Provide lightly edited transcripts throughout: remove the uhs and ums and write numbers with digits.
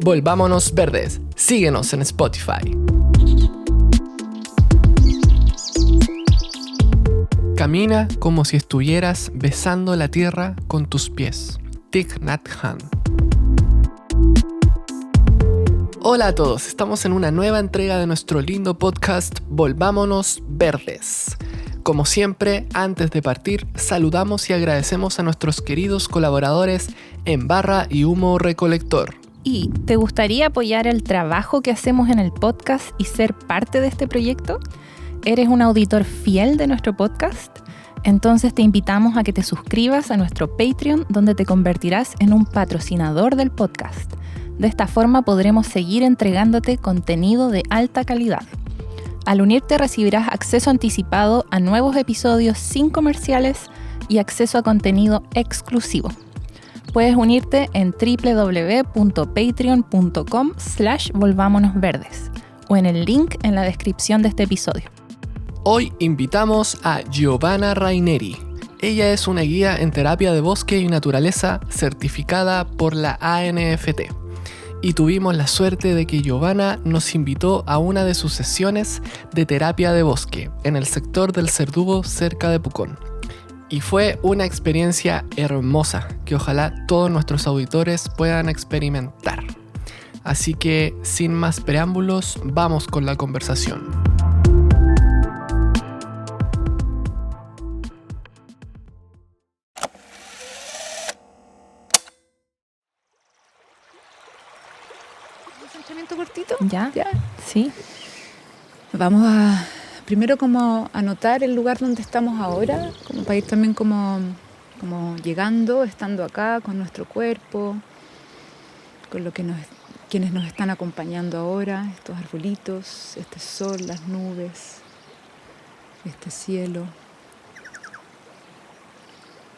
Volvámonos Verdes. Síguenos en Spotify. Camina como si estuvieras besando la tierra con tus pies. Thich Nhat Hanh. Hola a todos, estamos en una nueva entrega de nuestro lindo podcast Volvámonos Verdes. Como siempre, antes de partir, saludamos y agradecemos a nuestros queridos colaboradores en Barra y Humo Recolector. ¿Y te gustaría apoyar el trabajo que hacemos en el podcast y ser parte de este proyecto? ¿Eres un auditor fiel de nuestro podcast? Entonces te invitamos a que te suscribas a nuestro Patreon, donde te convertirás en un patrocinador del podcast. De esta forma podremos seguir entregándote contenido de alta calidad. Al unirte recibirás acceso anticipado a nuevos episodios sin comerciales y acceso a contenido exclusivo. Puedes unirte en www.patreon.com/volvámonosverdes o en el link en la descripción de este episodio. Hoy invitamos a Giovanna Raineri. Ella es una guía en terapia de bosque y naturaleza certificada por la ANFT. Y tuvimos la suerte de que Giovanna nos invitó a una de sus sesiones de terapia de bosque en el sector del Cerdugo cerca de Pucón. Y fue una experiencia hermosa que ojalá todos nuestros auditores puedan experimentar. Así que, sin más preámbulos, vamos con la conversación. Cortito. ¿Ya? Sí. Vamos a primero como anotar el lugar donde estamos ahora, como para ir también como llegando, estando acá con nuestro cuerpo, con lo que quienes nos están acompañando ahora, estos arbolitos, este sol, las nubes, este cielo.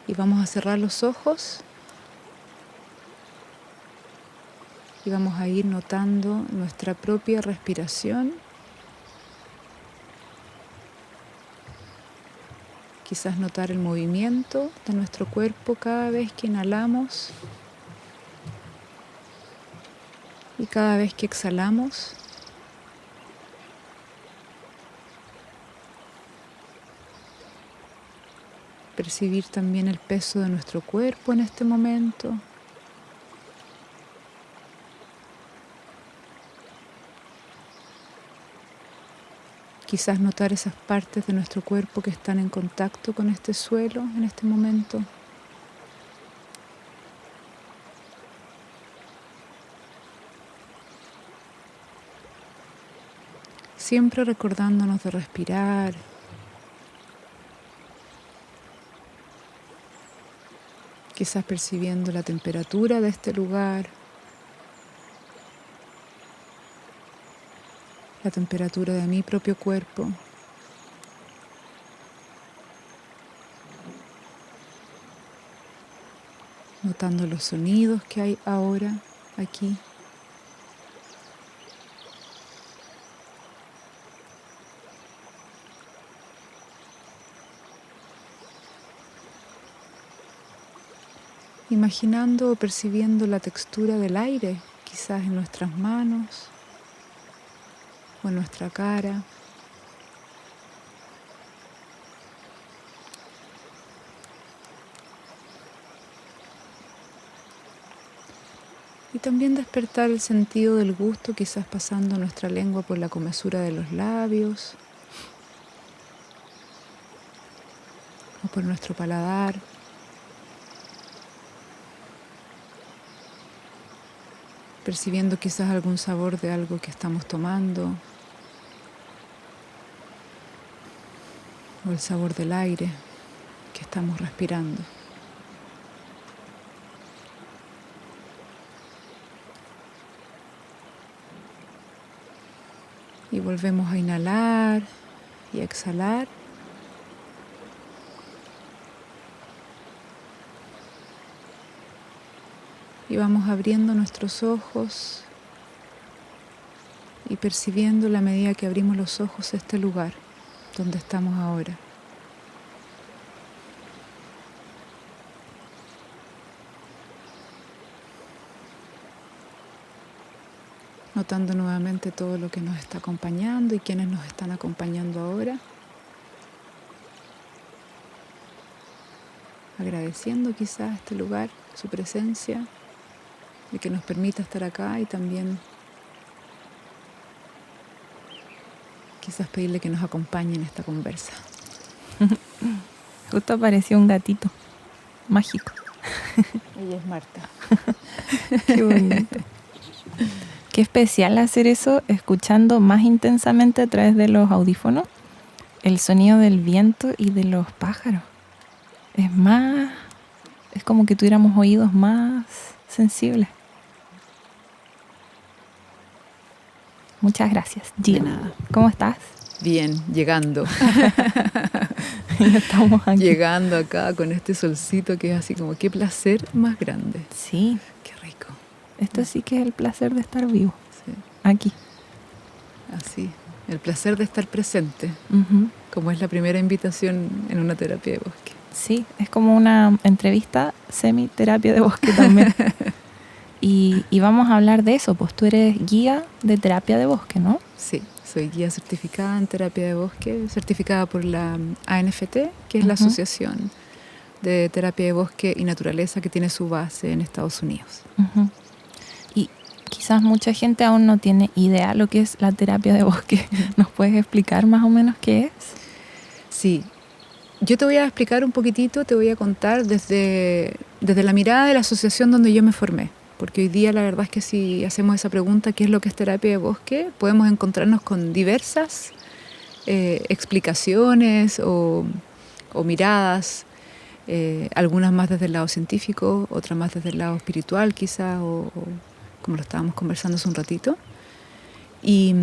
Y vamos a cerrar los ojos. Y vamos a ir notando nuestra propia respiración. Quizás notar el movimiento de nuestro cuerpo cada vez que inhalamos y cada vez que exhalamos. Percibir también el peso de nuestro cuerpo en este momento. Quizás notar esas partes de nuestro cuerpo que están en contacto con este suelo en este momento. Siempre recordándonos de respirar. Quizás percibiendo la temperatura de este lugar. La temperatura de mi propio cuerpo. Notando los sonidos que hay ahora aquí. Imaginando o percibiendo la textura del aire, quizás en nuestras manos o en nuestra cara. Y también despertar el sentido del gusto, quizás pasando nuestra lengua por la comesura de los labios o por nuestro paladar. Percibiendo quizás algún sabor de algo que estamos tomando o el sabor del aire que estamos respirando. Y volvemos a inhalar y a exhalar. Y vamos abriendo nuestros ojos y percibiendo a la medida que abrimos los ojos este lugar donde estamos ahora. notando nuevamente todo lo que nos está acompañando y quienes nos están acompañando ahora. Agradeciendo quizás este lugar, su presencia, de que nos permita estar acá y también quizás pedirle que nos acompañe en esta conversa. Justo apareció un gatito mágico. Ella es Marta. Qué bonito. Qué especial hacer eso escuchando más intensamente a través de los audífonos el sonido del viento y de los pájaros. Es como que tuviéramos oídos más sensibles. Muchas gracias, Gia. De nada. ¿Cómo estás? Bien, llegando. Ya estamos aquí. Llegando acá con este solcito que es así como qué placer más grande. Sí, Qué rico. esto sí que es el placer de estar vivo. Sí, Aquí. así. El placer de estar presente, Ujú. como es la primera invitación en una terapia de bosque. Sí, es como una entrevista semi-terapia de bosque también. Y vamos a hablar de eso, pues tú eres guía de terapia de bosque, ¿no? Sí, soy guía certificada en terapia de bosque, certificada por la ANFT, que es la Ujú. Asociación de Terapia de Bosque y Naturaleza que tiene su base en Estados Unidos. Ujú. Y quizás mucha gente aún no tiene idea lo que es la terapia de bosque. ¿Nos puedes explicar más o menos qué es? Sí, yo te voy a explicar un poquitito, te voy a contar desde la mirada de la asociación donde yo me formé. Porque hoy día la verdad es que si hacemos esa pregunta, ¿qué es lo que es terapia de bosque? Podemos encontrarnos con diversas explicaciones o miradas, algunas más desde el lado científico, otras más desde el lado espiritual quizá, o como lo estábamos conversando hace un ratito. Y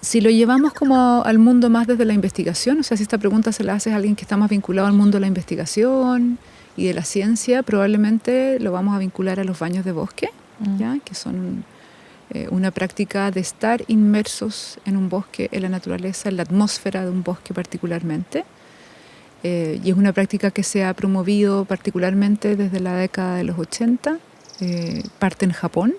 si lo llevamos como al mundo más desde la investigación, o sea, si esta pregunta se la haces a alguien que está más vinculado al mundo de la investigación y de la ciencia, probablemente lo vamos a vincular a los baños de bosque, ¿ya? Que son una práctica de estar inmersos en un bosque, en la naturaleza, en la atmósfera de un bosque particularmente. Y es una práctica que se ha promovido particularmente desde la década de los 80, parte en Japón,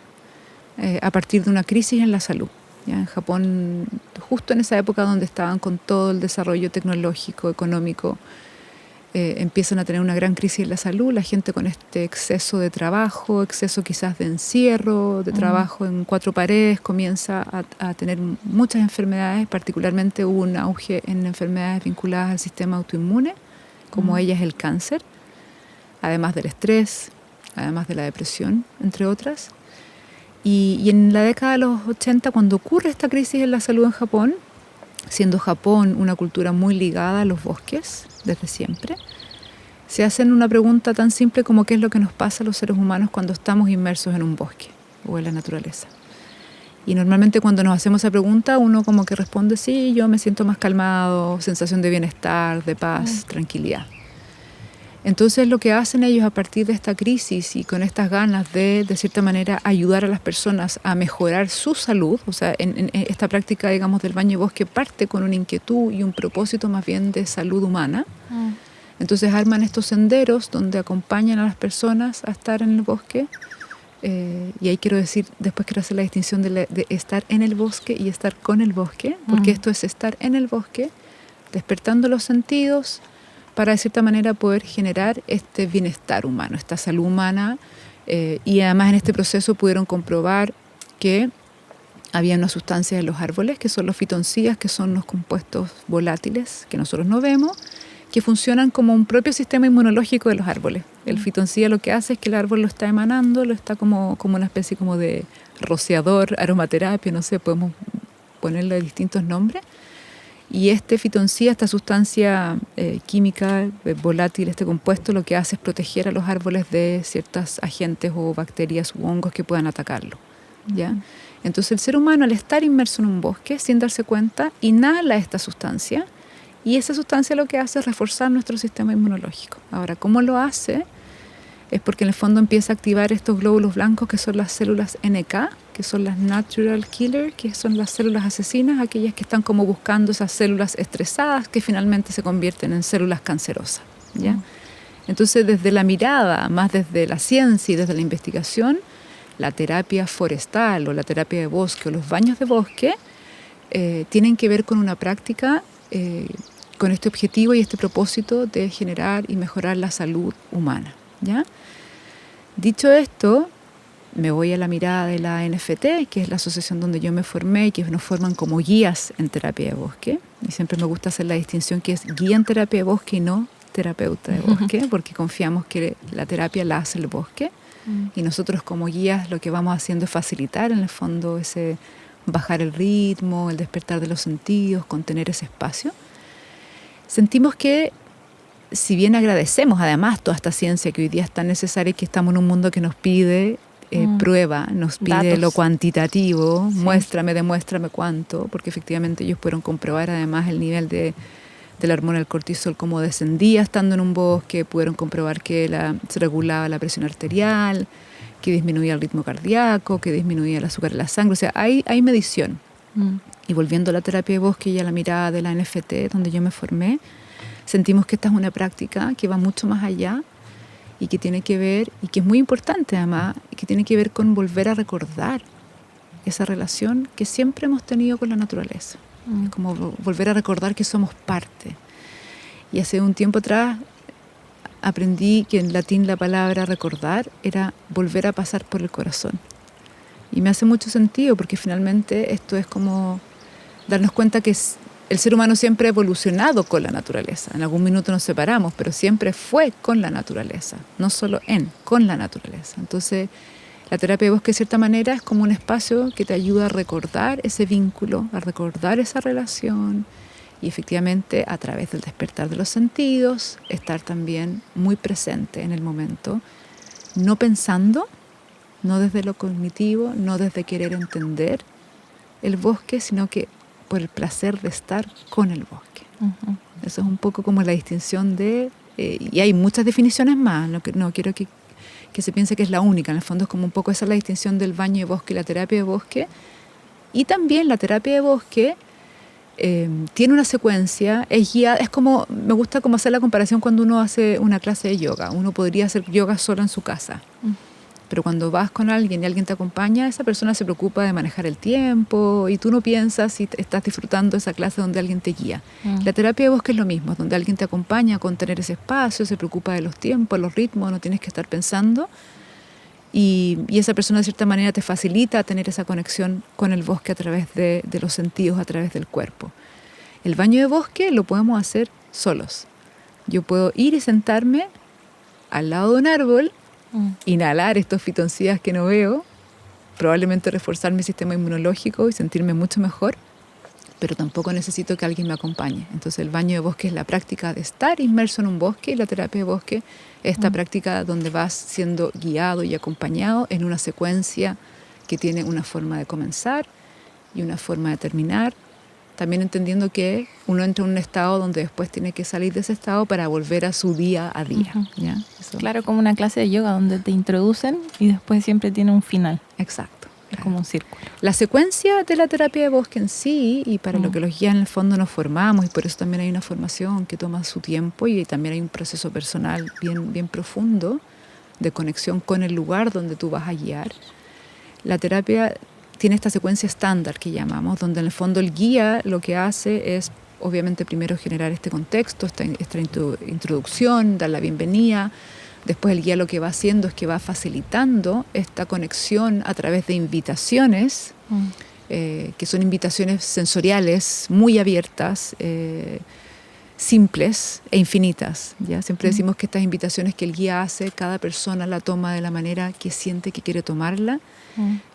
a partir de una crisis en la salud. ¿Ya? En Japón, justo en esa época donde estaban con todo el desarrollo tecnológico, económico, empiezan a tener una gran crisis en la salud, la gente con este exceso de trabajo, exceso quizás de encierro, de trabajo en cuatro paredes, comienza a tener muchas enfermedades, particularmente hubo un auge en enfermedades vinculadas al sistema autoinmune, como ella es el cáncer, además del estrés, además de la depresión, entre otras. Y en la década de los 80, cuando ocurre esta crisis en la salud en Japón, siendo Japón una cultura muy ligada a los bosques desde siempre, se hacen una pregunta tan simple como qué es lo que nos pasa a los seres humanos cuando estamos inmersos en un bosque o en la naturaleza. Y normalmente cuando nos hacemos esa pregunta, uno como que responde, sí, yo me siento más calmado, sensación de bienestar, de paz, tranquilidad. Entonces lo que hacen ellos a partir de esta crisis y con estas ganas de cierta manera, ayudar a las personas a mejorar su salud, o sea, en esta práctica, digamos, del baño de bosque parte con una inquietud y un propósito más bien de salud humana. Entonces arman estos senderos donde acompañan a las personas a estar en el bosque. Y ahí quiero decir, después quiero hacer la distinción de estar en el bosque y estar con el bosque, porque esto es estar en el bosque, despertando los sentidos, para de cierta manera poder generar este bienestar humano, esta salud humana, y además en este proceso pudieron comprobar que había una sustancia en los árboles, que son los fitoncidas, que son los compuestos volátiles que nosotros no vemos, que funcionan como un propio sistema inmunológico de los árboles. El fitoncida lo que hace es que el árbol lo está emanando, lo está como una especie como de rociador, aromaterapia, no sé, podemos ponerle distintos nombres. Y este fitoncida, esta sustancia química volátil, este compuesto, lo que hace es proteger a los árboles de ciertos agentes o bacterias u hongos que puedan atacarlo, ¿ya? Entonces el ser humano, al estar inmerso en un bosque, sin darse cuenta, inhala esta sustancia, y esa sustancia lo que hace es reforzar nuestro sistema inmunológico. Ahora, ¿cómo lo hace? Es porque en el fondo empieza a activar estos glóbulos blancos que son las células NK, que son las Natural Killer, que son las células asesinas, aquellas que están como buscando esas células estresadas que finalmente se convierten en células cancerosas, ¿ya? Entonces, desde la mirada, más desde la ciencia y desde la investigación, la terapia forestal o la terapia de bosque o los baños de bosque tienen que ver con una práctica con este objetivo y este propósito de generar y mejorar la salud humana, ¿ya? Dicho esto, me voy a la mirada de la ANFT, que es la asociación donde yo me formé y que nos forman como guías en terapia de bosque. Y siempre me gusta hacer la distinción que es guía en terapia de bosque y no terapeuta de bosque, porque confiamos que la terapia la hace el bosque. Y nosotros como guías lo que vamos haciendo es facilitar en el fondo ese bajar el ritmo, el despertar de los sentidos, contener ese espacio. Sentimos que, si bien agradecemos además toda esta ciencia que hoy día es tan necesaria y que estamos en un mundo que nos pide prueba, nos pide datos, lo cuantitativo, sí. Demuéstrame cuánto, porque efectivamente ellos pudieron comprobar además el nivel de la hormona del cortisol, cómo descendía estando en un bosque, pudieron comprobar que se regulaba la presión arterial, que disminuía el ritmo cardíaco, que disminuía el azúcar en la sangre, o sea, hay medición. Y volviendo a la terapia de bosque y a la mirada de la ANFT, donde yo me formé, sentimos que esta es una práctica que va mucho más allá y que tiene que ver, y que es muy importante además, y que tiene que ver con volver a recordar esa relación que siempre hemos tenido con la naturaleza. Es como volver a recordar que somos parte. Y hace un tiempo atrás aprendí que en latín la palabra recordar era volver a pasar por el corazón. Y me hace mucho sentido porque finalmente esto es como darnos cuenta que el ser humano siempre ha evolucionado con la naturaleza. En algún minuto nos separamos, pero siempre fue con la naturaleza, no solo con la naturaleza. Entonces, la terapia de bosque de cierta manera es como un espacio que te ayuda a recordar ese vínculo, a recordar esa relación y efectivamente a través del despertar de los sentidos, estar también muy presente en el momento, no pensando, no desde lo cognitivo, no desde querer entender el bosque, sino que por el placer de estar con el bosque. Eso es un poco como la distinción de... y hay muchas definiciones más, no quiero que se piense que es la única. En el fondo es como un poco esa la distinción del baño de bosque y la terapia de bosque. Y también la terapia de bosque tiene una secuencia, es guiada, es como, me gusta como hacer la comparación cuando uno hace una clase de yoga. Uno podría hacer yoga solo en su casa. Pero cuando vas con alguien y alguien te acompaña, esa persona se preocupa de manejar el tiempo y tú no piensas si estás disfrutando esa clase donde alguien te guía. La terapia de bosque es lo mismo, donde alguien te acompaña con tener ese espacio, se preocupa de los tiempos, los ritmos, no tienes que estar pensando. Y esa persona de cierta manera te facilita tener esa conexión con el bosque a través de los sentidos, a través del cuerpo. El baño de bosque lo podemos hacer solos. Yo puedo ir y sentarme al lado de un árbol, inhalar estos fitoncidas que no veo, probablemente reforzar mi sistema inmunológico y sentirme mucho mejor, pero tampoco necesito que alguien me acompañe. Entonces el baño de bosque es la práctica de estar inmerso en un bosque y la terapia de bosque es esta práctica donde vas siendo guiado y acompañado en una secuencia que tiene una forma de comenzar y una forma de terminar, también entendiendo que uno entra en un estado donde después tiene que salir de ese estado para volver a su día a día. ¿Ya? Eso. Claro, como una clase de yoga donde te introducen y después siempre tiene un final. Exacto. Es como un círculo. La secuencia de la terapia de bosque en sí, y para lo que los guías en el fondo nos formamos, y por eso también hay una formación que toma su tiempo y también hay un proceso personal bien profundo de conexión con el lugar donde tú vas a guiar. La terapia tiene esta secuencia estándar que llamamos, donde en el fondo el guía lo que hace es, obviamente, primero generar este contexto, esta introducción, dar la bienvenida. Después el guía lo que va haciendo es que va facilitando esta conexión a través de invitaciones, que son invitaciones sensoriales muy abiertas, simples e infinitas. ¿Ya? Siempre decimos que estas invitaciones que el guía hace, cada persona la toma de la manera que siente que quiere tomarla.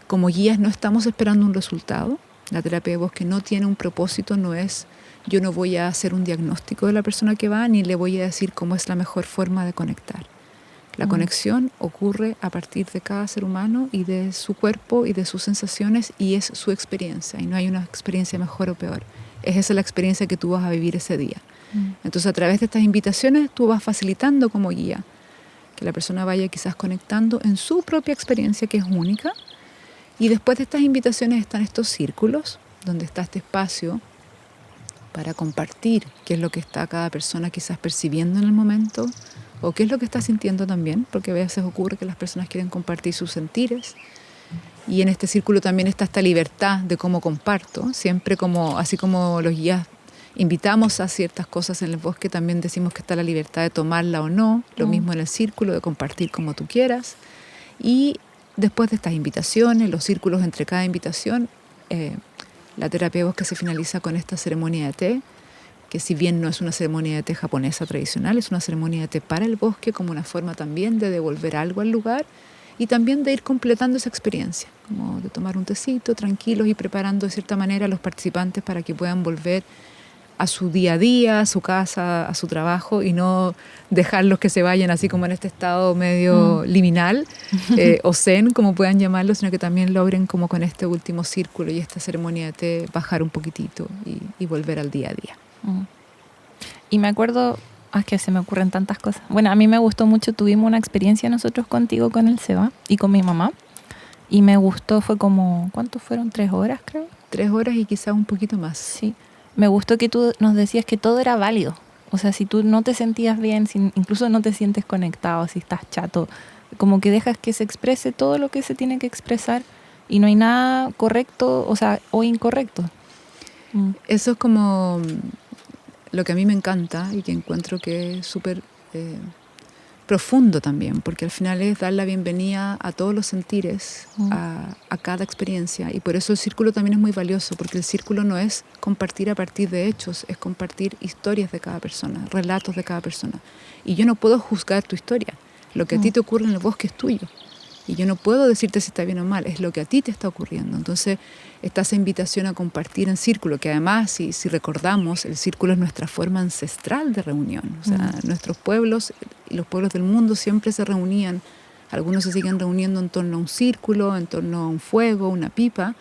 Como guías no estamos esperando un resultado. La terapia de bosque no tiene un propósito, no es yo no voy a hacer un diagnóstico de la persona que va, ni le voy a decir cómo es la mejor forma de conectar. La conexión ocurre a partir de cada ser humano y de su cuerpo y de sus sensaciones y es su experiencia. Y no hay una experiencia mejor o peor. Es esa la experiencia que tú vas a vivir ese día. Entonces, a través de estas invitaciones, tú vas facilitando como guía que la persona vaya quizás conectando en su propia experiencia, que es única. Y después de estas invitaciones están estos círculos, donde está este espacio para compartir qué es lo que está cada persona quizás percibiendo en el momento, o qué es lo que está sintiendo también, porque a veces ocurre que las personas quieren compartir sus sentires, Y en este círculo también está esta libertad de cómo comparto, siempre así como los guías invitamos a ciertas cosas en el bosque, también decimos que está la libertad de tomarla o no, lo mismo en el círculo, de compartir como tú quieras. Y después de estas invitaciones, los círculos entre cada invitación, la terapia de bosque se finaliza con esta ceremonia de té, que si bien no es una ceremonia de té japonesa tradicional, es una ceremonia de té para el bosque, como una forma también de devolver algo al lugar y también de ir completando esa experiencia, como de tomar un tecito tranquilos y preparando de cierta manera a los participantes para que puedan volver a su día a día, a su casa, a su trabajo, y no dejarlos que se vayan así como en este estado medio liminal o zen, como puedan llamarlo, sino que también logren como con este último círculo y esta ceremonia de té bajar un poquitito y volver al día a día. Y me acuerdo, es que se me ocurren tantas cosas. Bueno, a mí me gustó mucho, tuvimos una experiencia nosotros contigo con el Seba y con mi mamá, y me gustó, fue como, ¿cuántos fueron? 3 horas, creo. 3 horas y quizás un poquito más. Sí. Me gustó que tú nos decías que todo era válido. O sea, si tú no te sentías bien, si incluso no te sientes conectado, si estás chato, como que dejas que se exprese todo lo que se tiene que expresar y no hay nada correcto, o incorrecto. Eso es como lo que a mí me encanta y que encuentro que es súper profundo también, porque al final es dar la bienvenida a todos los sentires, a cada experiencia, y por eso el círculo también es muy valioso, porque el círculo no es compartir a partir de hechos, es compartir historias de cada persona, relatos de cada persona, y yo no puedo juzgar tu historia, lo que a ti te ocurre en el bosque es tuyo, y yo no puedo decirte si está bien o mal, es lo que a ti te está ocurriendo. Entonces está esa invitación a compartir en círculo, que además, si recordamos, el círculo es nuestra forma ancestral de reunión. O sea, nuestros pueblos y los pueblos del mundo siempre se reunían, algunos se siguen reuniendo en torno a un círculo, en torno a un fuego, una pipa,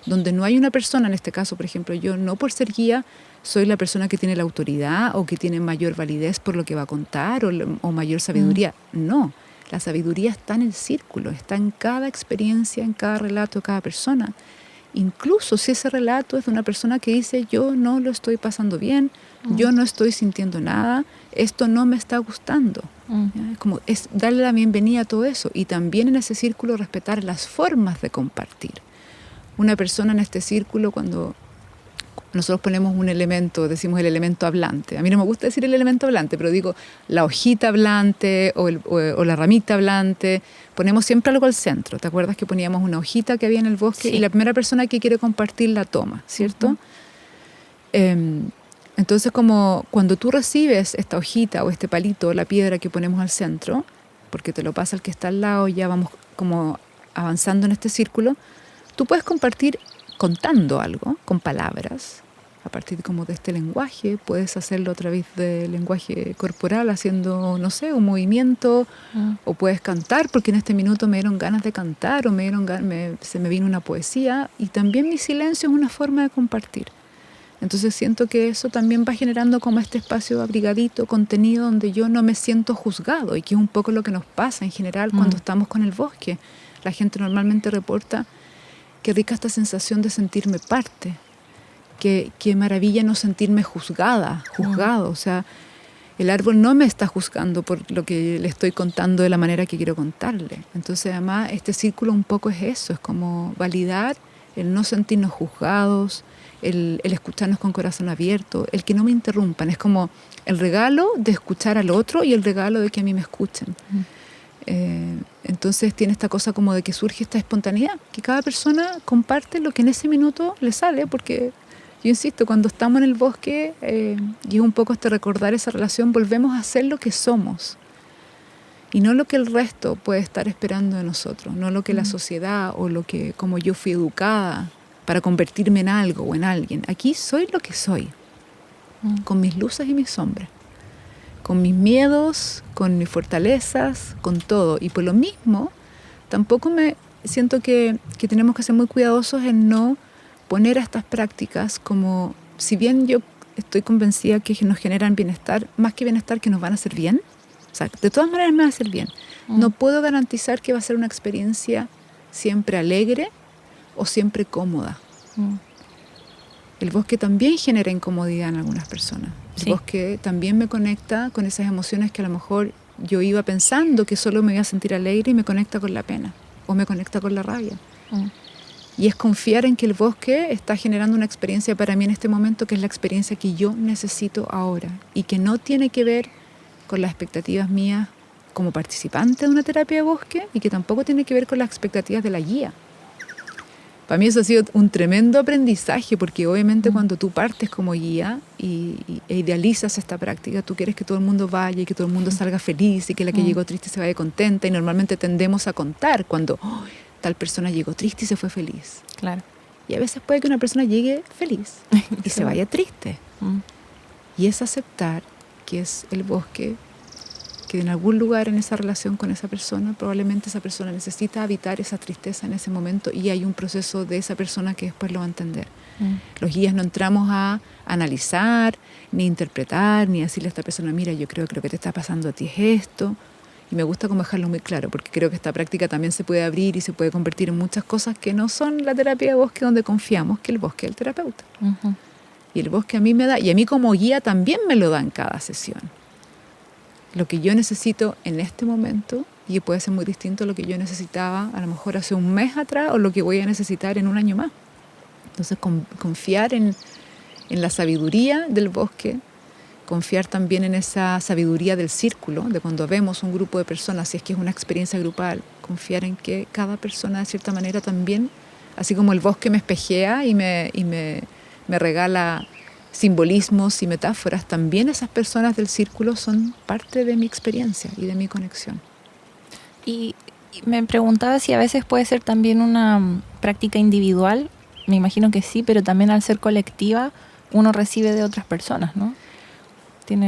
donde no hay una persona, en este caso, por ejemplo, yo no por ser guía soy la persona que tiene la autoridad o que tiene mayor validez por lo que va a contar o mayor sabiduría. No. La sabiduría está en el círculo, está en cada experiencia, en cada relato de cada persona. Incluso si ese relato es de una persona que dice yo no lo estoy pasando bien, yo no estoy sintiendo nada, esto no me está gustando. Es darle la bienvenida a todo eso y también en ese círculo respetar las formas de compartir. Una persona en este círculo, cuando nosotros ponemos un elemento, decimos el elemento hablante. A mí no me gusta decir el elemento hablante, pero digo la hojita hablante o la ramita hablante. Ponemos siempre algo al centro. ¿Te acuerdas que poníamos una hojita que había en el bosque? Sí. Y la primera persona que quiere compartir la toma, ¿cierto? Entonces, como cuando tú recibes esta hojita o este palito, la piedra que ponemos al centro, porque te lo pasa el que está al lado, ya vamos como avanzando en este círculo, tú puedes compartir contando algo, con palabras, a partir como de este lenguaje. Puedes hacerlo a través del lenguaje corporal, haciendo, no sé, un movimiento, o puedes cantar, porque en este minuto me dieron ganas de cantar, o se me vino una poesía, y también mi silencio es una forma de compartir. Entonces siento que eso también va generando como este espacio abrigadito, contenido, donde yo no me siento juzgado, y que es un poco lo que nos pasa en general cuando estamos con el bosque. La gente normalmente reporta: qué rica esta sensación de sentirme parte, qué maravilla no sentirme juzgado. O sea, el árbol no me está juzgando por lo que le estoy contando de la manera que quiero contarle. Entonces, además, este círculo un poco es eso, es como validar el no sentirnos juzgados, el escucharnos con corazón abierto, el que no me interrumpan. Es como el regalo de escuchar al otro y el regalo de que a mí me escuchen. Entonces tiene esta cosa como de que surge esta espontaneidad, que cada persona comparte lo que en ese minuto le sale, porque yo insisto, cuando estamos en el bosque y es un poco recordar esa relación, volvemos a ser lo que somos y no lo que el resto puede estar esperando de nosotros, no lo que la sociedad o lo que como yo fui educada para convertirme en algo o en alguien. Aquí soy lo que soy, con mis luces y mis sombras, con mis miedos, con mis fortalezas, con todo. Y por lo mismo, tampoco me siento que tenemos que ser muy cuidadosos en no poner a estas prácticas como, si bien yo estoy convencida que nos generan bienestar, más que bienestar que nos van a hacer bien, o sea, de todas maneras me va a hacer bien. No puedo garantizar que va a ser una experiencia siempre alegre o siempre cómoda. El bosque también genera incomodidad en algunas personas. El bosque también me conecta con esas emociones que a lo mejor yo iba pensando que solo me iba a sentir alegre, y me conecta con la pena o me conecta con la rabia. Y es confiar en que el bosque está generando una experiencia para mí en este momento, que es la experiencia que yo necesito ahora y que no tiene que ver con las expectativas mías como participante de una terapia de bosque y que tampoco tiene que ver con las expectativas de la guía. Para mí eso ha sido un tremendo aprendizaje, porque obviamente cuando tú partes como guía e idealizas esta práctica, tú quieres que todo el mundo vaya y que todo el mundo salga feliz y que la que llegó triste se vaya contenta, y normalmente tendemos a contar cuando tal persona llegó triste y se fue feliz. Claro. Y a veces puede que una persona llegue feliz y se vaya triste. Y es aceptar que es el bosque, que en algún lugar en esa relación con esa persona, probablemente esa persona necesita habitar esa tristeza en ese momento, y hay un proceso de esa persona que después lo va a entender. Los guías no entramos a analizar, ni interpretar, ni decirle a esta persona, mira, yo creo que lo que te está pasando a ti es esto. Y me gusta como dejarlo muy claro, porque creo que esta práctica también se puede abrir y se puede convertir en muchas cosas que no son la terapia de bosque, donde confiamos que el bosque es el terapeuta. Y el bosque a mí me da, y a mí como guía también me lo da en cada sesión, lo que yo necesito en este momento, y puede ser muy distinto a lo que yo necesitaba a lo mejor hace un mes atrás, o lo que voy a necesitar en un año más. Entonces confiar en la sabiduría del bosque, confiar también en esa sabiduría del círculo, de cuando vemos un grupo de personas, si es que es una experiencia grupal, confiar en que cada persona de cierta manera también, así como el bosque me espejea y me regala simbolismos y metáforas, también esas personas del círculo son parte de mi experiencia y de mi conexión. Y me preguntaba si a veces puede ser también una práctica individual. Me imagino que sí, pero también al ser colectiva uno recibe de otras personas, ¿no?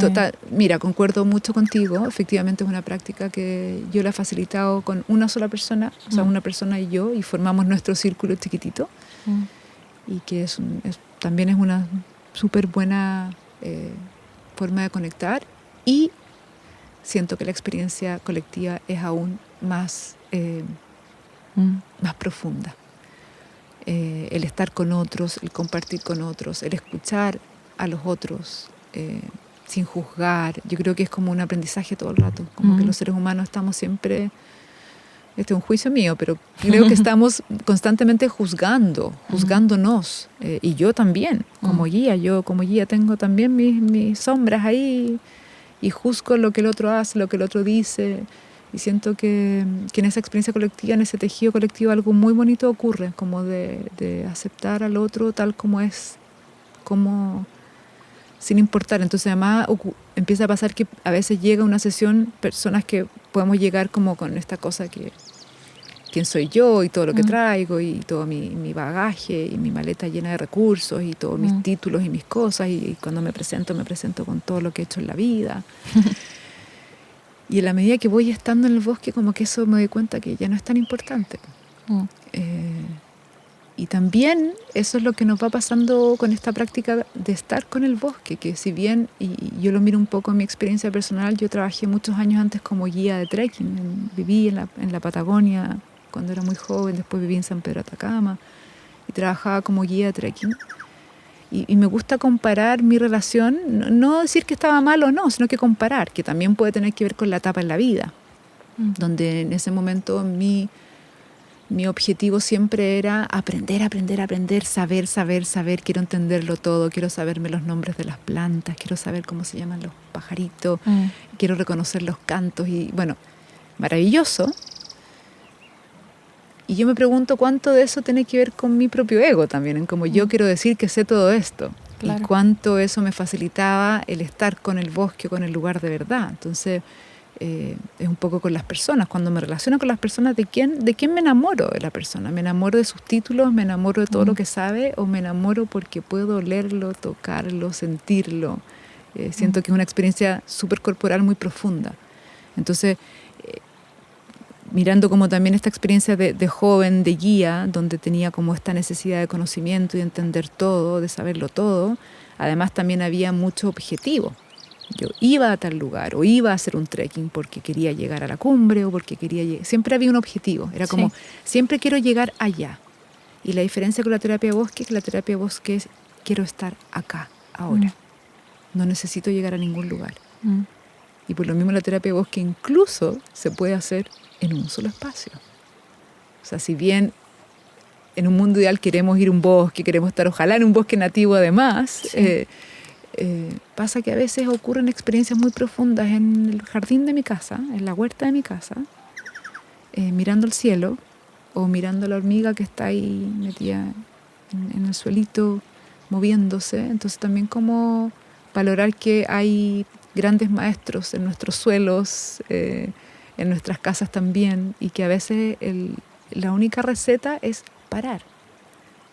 Total, mira, concuerdo mucho contigo. Efectivamente es una práctica que yo la he facilitado con una sola persona, o sea, una persona y yo, y formamos nuestro círculo chiquitito, y que también es una súper buena forma de conectar, y siento que la experiencia colectiva es aún más profunda. El estar con otros, el compartir con otros, el escuchar a los otros sin juzgar. Yo creo que es como un aprendizaje todo el rato, como que los seres humanos estamos siempre, este es un juicio mío, pero creo que estamos constantemente juzgándonos, y yo también, como guía. Yo como guía tengo también mis sombras ahí, y juzgo lo que el otro hace, lo que el otro dice, y siento que en esa experiencia colectiva, en ese tejido colectivo, algo muy bonito ocurre, como de aceptar al otro tal como es, como sin importar. Entonces además empieza a pasar que a veces llega a una sesión personas que podemos llegar como con esta cosa que quién soy yo y todo lo que traigo y todo mi bagaje y mi maleta llena de recursos y todos mis títulos y mis cosas, y cuando me presento con todo lo que he hecho en la vida. Y en la medida que voy estando en el bosque, como que eso me doy cuenta que ya no es tan importante. Y también eso es lo que nos va pasando con esta práctica de estar con el bosque, que si bien, y yo lo miro un poco en mi experiencia personal, yo trabajé muchos años antes como guía de trekking, viví en la Patagonia cuando era muy joven, después viví en San Pedro Atacama y trabajaba como guía de trekking. Y me gusta comparar mi relación, no decir que estaba mal o no, sino que comparar, que también puede tener que ver con la etapa en la vida, donde en ese momento mi objetivo siempre era aprender, saber, quiero entenderlo todo, quiero saberme los nombres de las plantas, quiero saber cómo se llaman los pajaritos, quiero reconocer los cantos, y bueno, maravilloso. Y yo me pregunto cuánto de eso tiene que ver con mi propio ego también, en cómo yo quiero decir que sé todo esto. Claro. Y cuánto eso me facilitaba el estar con el bosque, con el lugar de verdad. Entonces, es un poco con las personas. Cuando me relaciono con las personas, ¿de quién me enamoro de la persona? ¿Me enamoro de sus títulos? ¿Me enamoro de todo lo que sabe? ¿O me enamoro porque puedo olerlo, tocarlo, sentirlo? Siento que es una experiencia súper corporal muy profunda. Entonces, mirando como también esta experiencia de joven, de guía, donde tenía como esta necesidad de conocimiento y de entender todo, de saberlo todo, además también había mucho objetivo. Yo iba a tal lugar o iba a hacer un trekking porque quería llegar a la cumbre o porque quería llegar. Siempre había un objetivo. Era como, siempre quiero llegar allá. Y la diferencia con la terapia de bosque es que la terapia de bosque es, quiero estar acá, ahora. No necesito llegar a ningún lugar. Y por lo mismo la terapia de bosque incluso se puede hacer en un solo espacio. O sea, si bien en un mundo ideal queremos ir a un bosque, queremos estar ojalá en un bosque nativo además. Sí. Pasa que a veces ocurren experiencias muy profundas en el jardín de mi casa, en la huerta de mi casa, mirando el cielo o mirando la hormiga que está ahí metida en el suelito, moviéndose. Entonces también como valorar que hay grandes maestros en nuestros suelos, en nuestras casas también, y que a veces la única receta es parar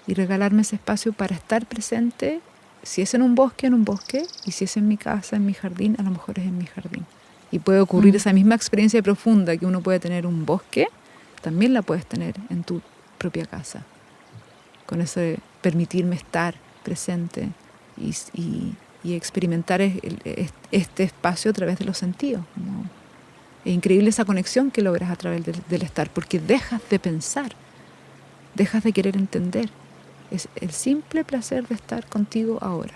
y regalarme ese espacio para estar presente. Si es en un bosque, y si es en mi casa, en mi jardín, a lo mejor es en mi jardín. Y puede ocurrir esa misma experiencia profunda que uno puede tener en un bosque, también la puedes tener en tu propia casa. Con eso de permitirme estar presente y experimentar este espacio a través de los sentidos. ¿No? Es increíble esa conexión que logras a través del estar, porque dejas de pensar, dejas de querer entender. Es el simple placer de estar contigo ahora.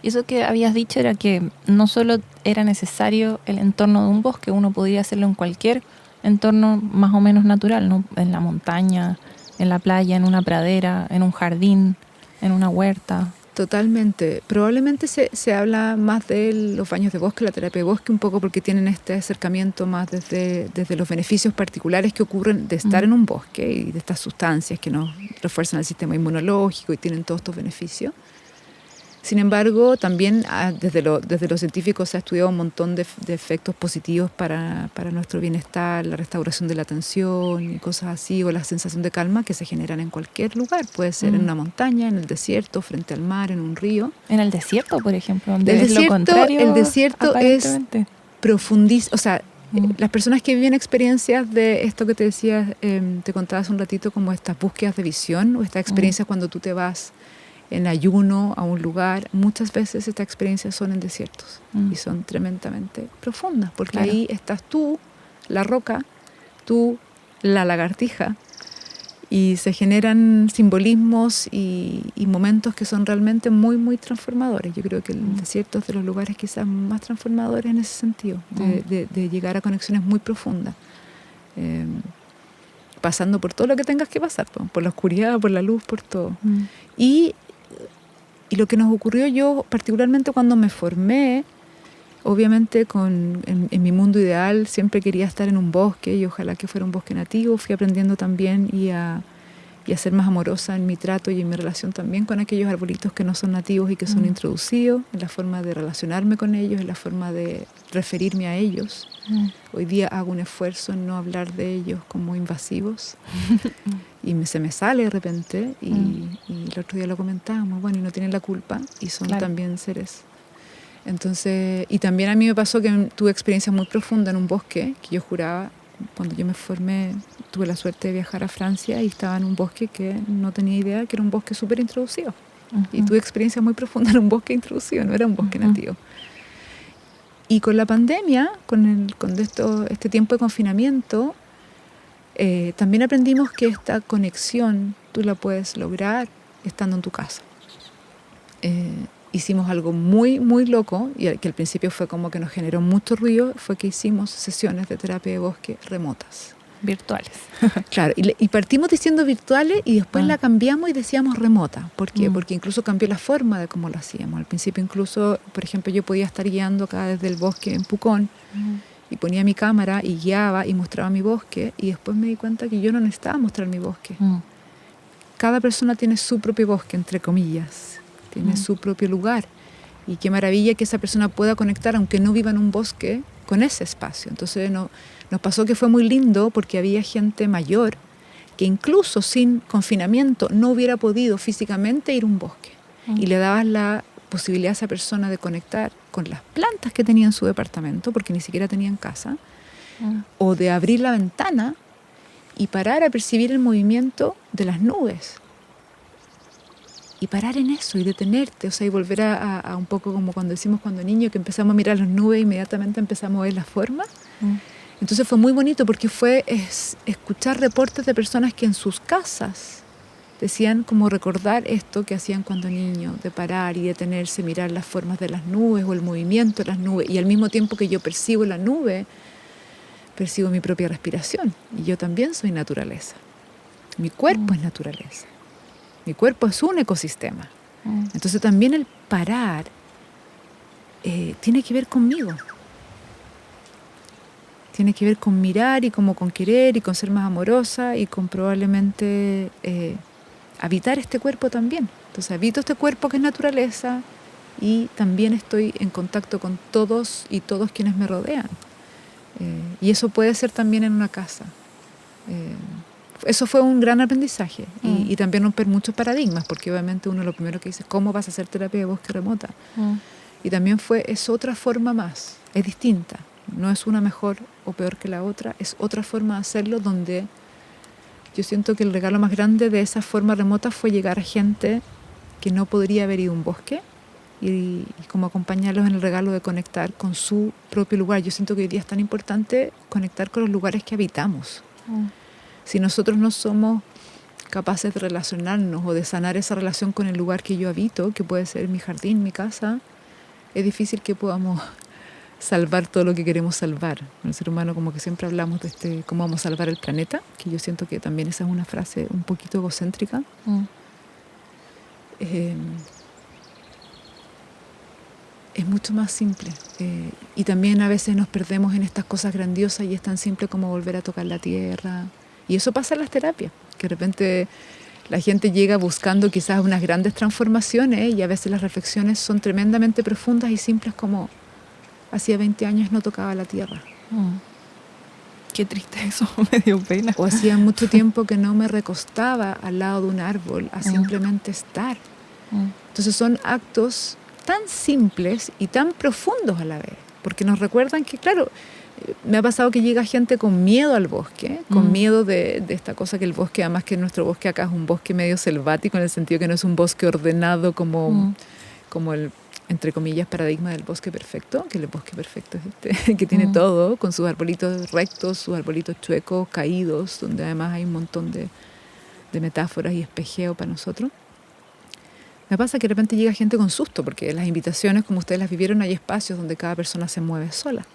Y eso que habías dicho era que no solo era necesario el entorno de un bosque, uno podría hacerlo en cualquier entorno más o menos natural, ¿no? En la montaña, en la playa, en una pradera, en un jardín, en una huerta. Totalmente. Probablemente se habla más de los baños de bosque, la terapia de bosque, un poco porque tienen este acercamiento más desde los beneficios particulares que ocurren de estar en un bosque y de estas sustancias que nos refuerzan el sistema inmunológico y tienen todos estos beneficios. Sin embargo, también desde los científicos se ha estudiado un montón de efectos positivos para nuestro bienestar, la restauración de la atención y cosas así, o la sensación de calma que se generan en cualquier lugar. Puede ser en una montaña, en el desierto, frente al mar, en un río. En el desierto, por ejemplo, donde es lo contrario. El desierto es profundísimo. O sea, las personas que viven experiencias de esto que te decía, te contaba hace un ratito, como estas búsquedas de visión o estas experiencias cuando tú te vas en ayuno a un lugar, muchas veces estas experiencias son en desiertos y son tremendamente profundas, porque ahí estás tú, la roca, tú, la lagartija, y se generan simbolismos y momentos que son realmente muy, muy transformadores. Yo creo que el desierto es de los lugares quizás más transformadores en ese sentido, de llegar a conexiones muy profundas, pasando por todo lo que tengas que pasar, por la oscuridad, por la luz, por todo. Y lo que nos ocurrió, yo particularmente cuando me formé, obviamente en mi mundo ideal siempre quería estar en un bosque y ojalá que fuera un bosque nativo. Fui aprendiendo también y a ser más amorosa en mi trato y en mi relación también con aquellos arbolitos que no son nativos y que son introducidos, en la forma de relacionarme con ellos, en la forma de referirme a ellos. Hoy día hago un esfuerzo en no hablar de ellos como invasivos y se me sale de repente y el otro día lo comentábamos, bueno, y no tienen la culpa y son también seres. Entonces, y también a mí me pasó que tuve experiencias muy profundas en un bosque que yo juraba, cuando yo me formé, tuve la suerte de viajar a Francia y estaba en un bosque que no tenía idea que era un bosque súper introducido. Y tuve experiencias muy profundas en un bosque introducido, no era un bosque nativo. Y con la pandemia, con este tiempo de confinamiento, también aprendimos que esta conexión tú la puedes lograr estando en tu casa. Hicimos algo muy, muy loco, y que al principio fue como que nos generó mucho ruido, fue que hicimos sesiones de terapia de bosque remotas. Virtuales. Claro, y partimos diciendo virtuales y después la cambiamos y decíamos remota. ¿Por qué? Porque incluso cambió la forma de cómo lo hacíamos. Al principio incluso, por ejemplo, yo podía estar guiando acá desde el bosque en Pucón y ponía mi cámara y guiaba y mostraba mi bosque, y después me di cuenta que yo no necesitaba mostrar mi bosque. Cada persona tiene su propio bosque, entre comillas, tiene su propio lugar, y qué maravilla que esa persona pueda conectar, aunque no viva en un bosque, con ese espacio. Entonces nos pasó que fue muy lindo porque había gente mayor que incluso sin confinamiento no hubiera podido físicamente ir a un bosque, y le dabas la posibilidad a esa persona de conectar con las plantas que tenía en su departamento, porque ni siquiera tenían casa, o de abrir la ventana y parar a percibir el movimiento de las nubes y parar en eso y detenerte, o sea, y volver a un poco como cuando decimos cuando niño, que empezamos a mirar las nubes e inmediatamente empezamos a ver las formas. Entonces fue muy bonito porque fue escuchar reportes de personas que en sus casas decían como recordar esto que hacían cuando niños, de parar y detenerse, mirar las formas de las nubes o el movimiento de las nubes, y al mismo tiempo que yo percibo la nube, percibo mi propia respiración, y yo también soy naturaleza. Mi cuerpo es naturaleza. Mi cuerpo es un ecosistema. Entonces también el parar tiene que ver conmigo. Tiene que ver con mirar y como con querer y con ser más amorosa y con probablemente habitar este cuerpo también. Entonces habito este cuerpo que es naturaleza y también estoy en contacto con todos y todos quienes me rodean. Y eso puede ser también en una casa. Eso fue un gran aprendizaje y también romper muchos paradigmas, porque obviamente uno lo primero que dice es ¿cómo vas a hacer terapia de bosque remota? Y también es otra forma más, es distinta. No es una mejor o peor que la otra, es otra forma de hacerlo donde yo siento que el regalo más grande de esa forma remota fue llegar a gente que no podría haber ido a un bosque y como acompañarlos en el regalo de conectar con su propio lugar. Yo siento que hoy día es tan importante conectar con los lugares que habitamos. Si nosotros no somos capaces de relacionarnos o de sanar esa relación con el lugar que yo habito, que puede ser mi jardín, mi casa, es difícil que podamos salvar todo lo que queremos salvar. El ser humano como que siempre hablamos de cómo vamos a salvar el planeta, que yo siento que también esa es una frase un poquito egocéntrica. Es mucho más simple. Y también a veces nos perdemos en estas cosas grandiosas y es tan simple como volver a tocar la tierra. Y eso pasa en las terapias, que de repente la gente llega buscando quizás unas grandes transformaciones y a veces las reflexiones son tremendamente profundas y simples como hacía 20 años no tocaba la tierra. Qué triste eso, me dio pena. O hacía mucho tiempo que no me recostaba al lado de un árbol a simplemente estar. Entonces son actos tan simples y tan profundos a la vez, porque nos recuerdan que, claro, me ha pasado que llega gente con miedo al bosque, con miedo de esta cosa que el bosque, además que nuestro bosque acá es un bosque medio selvático, en el sentido que no es un bosque ordenado como el, entre comillas, paradigma del bosque perfecto, que el bosque perfecto es que tiene todo, con sus arbolitos rectos, sus arbolitos chuecos, caídos, donde además hay un montón de metáforas y espejeo para nosotros. Me pasa que de repente llega gente con susto, porque en las invitaciones, como ustedes las vivieron, hay espacios donde cada persona se mueve sola.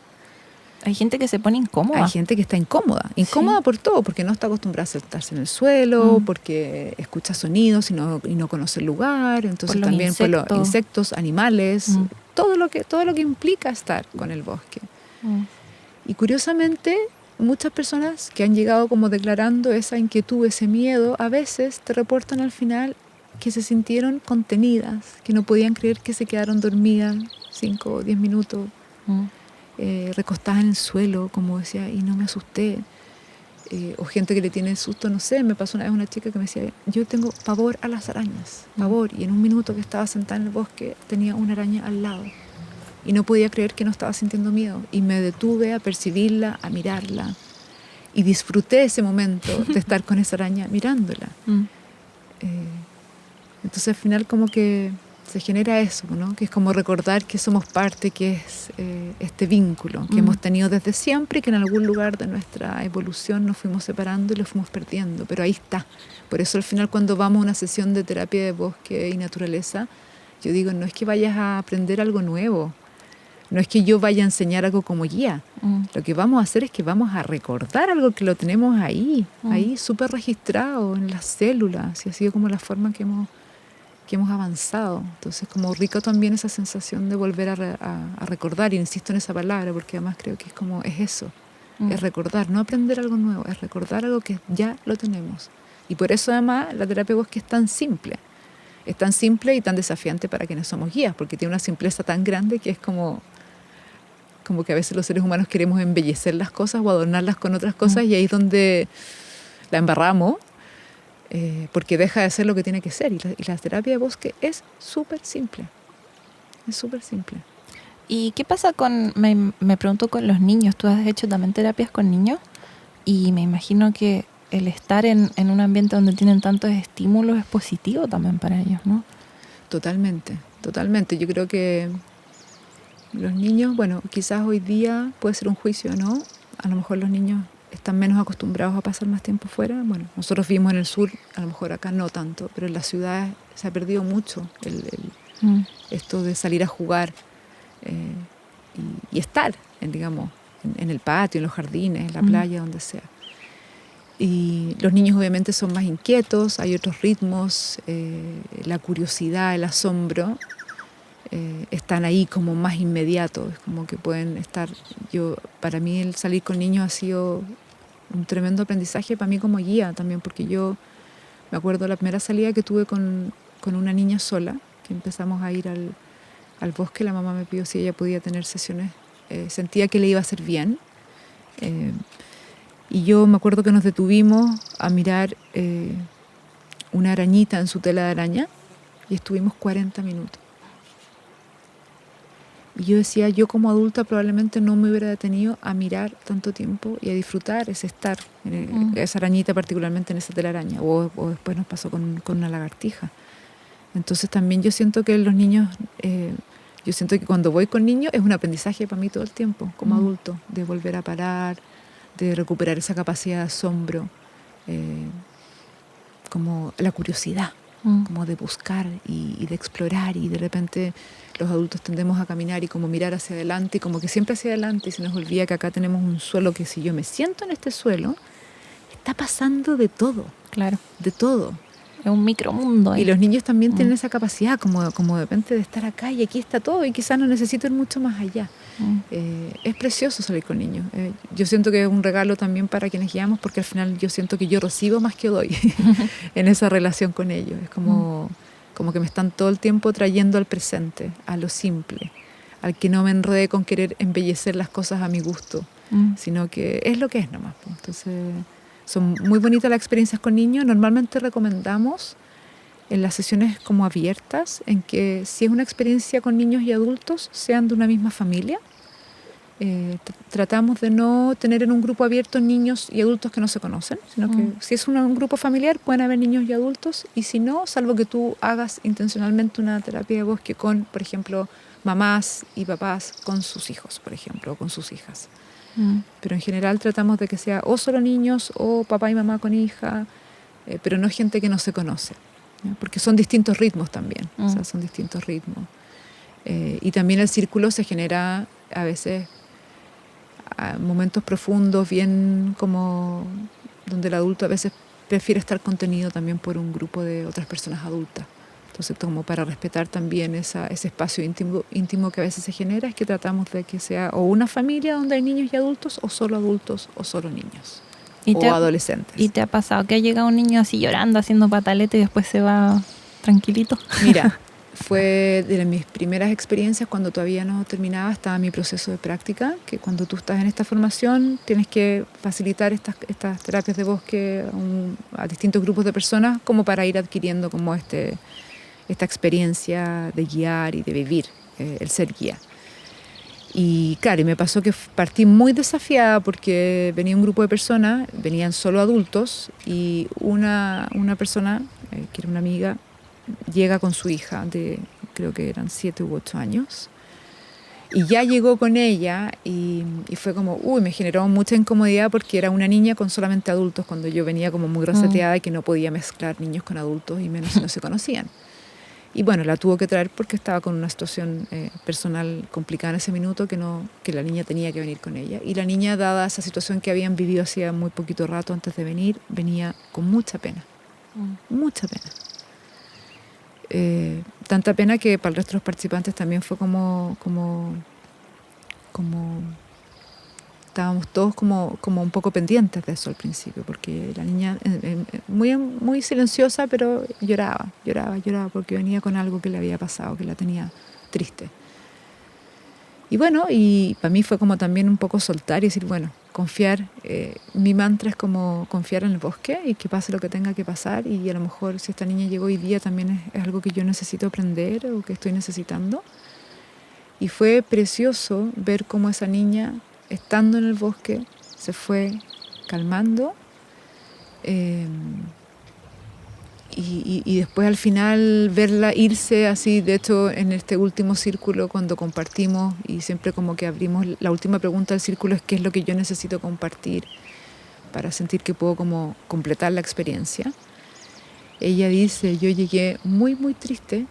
Hay gente que se pone incómoda. Hay gente que está incómoda por todo, porque no está acostumbrada a sentarse en el suelo, porque escucha sonidos y no conoce el lugar, entonces por también por los insectos, animales, todo lo que implica estar con el bosque. Y curiosamente, muchas personas que han llegado como declarando esa inquietud, ese miedo, a veces te reportan al final que se sintieron contenidas, que no podían creer que se quedaron dormidas 5 o 10 minutos, recostadas en el suelo, como decía, y no me asusté. O gente que le tiene susto, no sé, me pasó una vez una chica que me decía, yo tengo pavor a las arañas, pavor, y en un minuto que estaba sentada en el bosque tenía una araña al lado, y no podía creer que no estaba sintiendo miedo, y me detuve a percibirla, a mirarla, y disfruté ese momento de estar con esa araña mirándola. Entonces al final como que se genera eso, ¿no? Que es como recordar que somos parte, que es este vínculo que hemos tenido desde siempre y que en algún lugar de nuestra evolución nos fuimos separando y lo fuimos perdiendo, pero ahí está. Por eso al final cuando vamos a una sesión de terapia de bosque y naturaleza, yo digo, no es que vayas a aprender algo nuevo, no es que yo vaya a enseñar algo como guía, lo que vamos a hacer es que vamos a recordar algo que lo tenemos ahí súper registrado en las células, y ha sido como la forma que hemos avanzado. Entonces como rico también esa sensación de volver a recordar, y insisto en esa palabra porque además creo que es eso, es recordar, no aprender algo nuevo, es recordar algo que ya lo tenemos. Y por eso además la terapia de bosque es tan simple y tan desafiante para quienes somos guías, porque tiene una simpleza tan grande que es como que a veces los seres humanos queremos embellecer las cosas o adornarlas con otras cosas, y ahí es donde la embarramos, porque deja de ser lo que tiene que ser. Y la terapia de bosque es súper simple. Es súper simple. ¿Y qué pasa me pregunto, con los niños? Tú has hecho también terapias con niños, y me imagino que el estar en un ambiente donde tienen tantos estímulos es positivo también para ellos, ¿no? Totalmente, totalmente. Yo creo que los niños, bueno, quizás hoy día puede ser un juicio, ¿no? A lo mejor los niños están menos acostumbrados a pasar más tiempo fuera. Bueno, nosotros vivimos en el sur, a lo mejor acá no tanto, pero en las ciudades se ha perdido mucho esto de salir a jugar y estar, digamos, en el patio, en los jardines, en la playa, donde sea. Y los niños obviamente son más inquietos, hay otros ritmos, la curiosidad, el asombro están ahí como más inmediatos, como que pueden estar. Para mí el salir con niños ha sido un tremendo aprendizaje para mí como guía también, porque yo me acuerdo la primera salida que tuve con una niña sola, que empezamos a ir al bosque, la mamá me pidió si ella podía tener sesiones, sentía que le iba a hacer bien. Y yo me acuerdo que nos detuvimos a mirar una arañita en su tela de araña y estuvimos 40 minutos. Y yo decía, yo como adulta probablemente no me hubiera detenido a mirar tanto tiempo y a disfrutar ese estar, esa arañita particularmente en esa telaraña, o después nos pasó con una lagartija. Entonces también yo siento que los niños, yo siento que cuando voy con niños es un aprendizaje para mí todo el tiempo, como adulto, de volver a parar, de recuperar esa capacidad de asombro, como la curiosidad, como de buscar y de explorar, y de repente los adultos tendemos a caminar y como mirar hacia adelante, y como que siempre hacia adelante, y se nos olvida que acá tenemos un suelo que si yo me siento en este suelo, está pasando de todo. Claro. De todo. Es un micromundo ahí. Y los niños también tienen esa capacidad como de repente de estar acá y aquí está todo y quizás no necesito ir mucho más allá. Es precioso salir con niños. Yo siento que es un regalo también para quienes guiamos, porque al final yo siento que yo recibo más que doy en esa relación con ellos. Es como que me están todo el tiempo trayendo al presente, a lo simple, al que no me enredé con querer embellecer las cosas a mi gusto, sino que es lo que es nomás. Entonces son muy bonitas las experiencias con niños. Normalmente recomendamos en las sesiones como abiertas, en que si es una experiencia con niños y adultos, sean de una misma familia. Tratamos de no tener en un grupo abierto niños y adultos que no se conocen, sino que si es un grupo familiar pueden haber niños y adultos, y si no, salvo que tú hagas intencionalmente una terapia de bosque con, por ejemplo, mamás y papás con sus hijos, por ejemplo, o con sus hijas. Pero en general tratamos de que sea o solo niños o papá y mamá con hija, pero no gente que no se conoce, ¿ya? Porque son distintos ritmos también, o sea, son distintos ritmos. Y también el círculo se genera a veces a momentos profundos, bien como donde el adulto a veces prefiere estar contenido también por un grupo de otras personas adultas. Entonces, como para respetar también ese espacio íntimo que a veces se genera, es que tratamos de que sea o una familia donde hay niños y adultos, o solo niños, o adolescentes. ¿Y te ha pasado que ha llegado un niño así llorando, haciendo pataleta y después se va tranquilito? Mira, fue de mis primeras experiencias cuando todavía no terminaba, estaba mi proceso de práctica, que cuando tú estás en esta formación tienes que facilitar estas terapias de bosque a distintos grupos de personas, como para ir adquiriendo como esta experiencia de guiar y de vivir, el ser guía. Y claro, y me pasó que partí muy desafiada porque venía un grupo de personas, venían solo adultos, y una persona, que era una amiga, llega con su hija de, creo que eran 7 u 8 años, y ya llegó con ella y fue como, me generó mucha incomodidad porque era una niña con solamente adultos, cuando yo venía como muy reseteada y que no podía mezclar niños con adultos, y menos si no se conocían. Y bueno, la tuvo que traer porque estaba con una situación personal complicada en ese minuto, que la niña tenía que venir con ella. Y la niña, dada esa situación que habían vivido hacía muy poquito rato antes de venir, venía con mucha pena. Mucha pena. Tanta pena que para el resto de los participantes también fue como estábamos todos como un poco pendientes de eso al principio, porque la niña muy silenciosa, pero lloraba porque venía con algo que le había pasado, que la tenía triste. Y bueno, y para mí fue como también un poco soltar y decir, bueno, confiar. Mi mantra es como confiar en el bosque y que pase lo que tenga que pasar, y a lo mejor si esta niña llegó hoy día también es algo que yo necesito aprender o que estoy necesitando. Y fue precioso ver cómo esa niña, estando en el bosque, se fue calmando, y después al final verla irse así. De hecho, en este último círculo, cuando compartimos, y siempre como que abrimos, la última pregunta del círculo es ¿qué es lo que yo necesito compartir para sentir que puedo como completar la experiencia? Ella dice, yo llegué muy triste,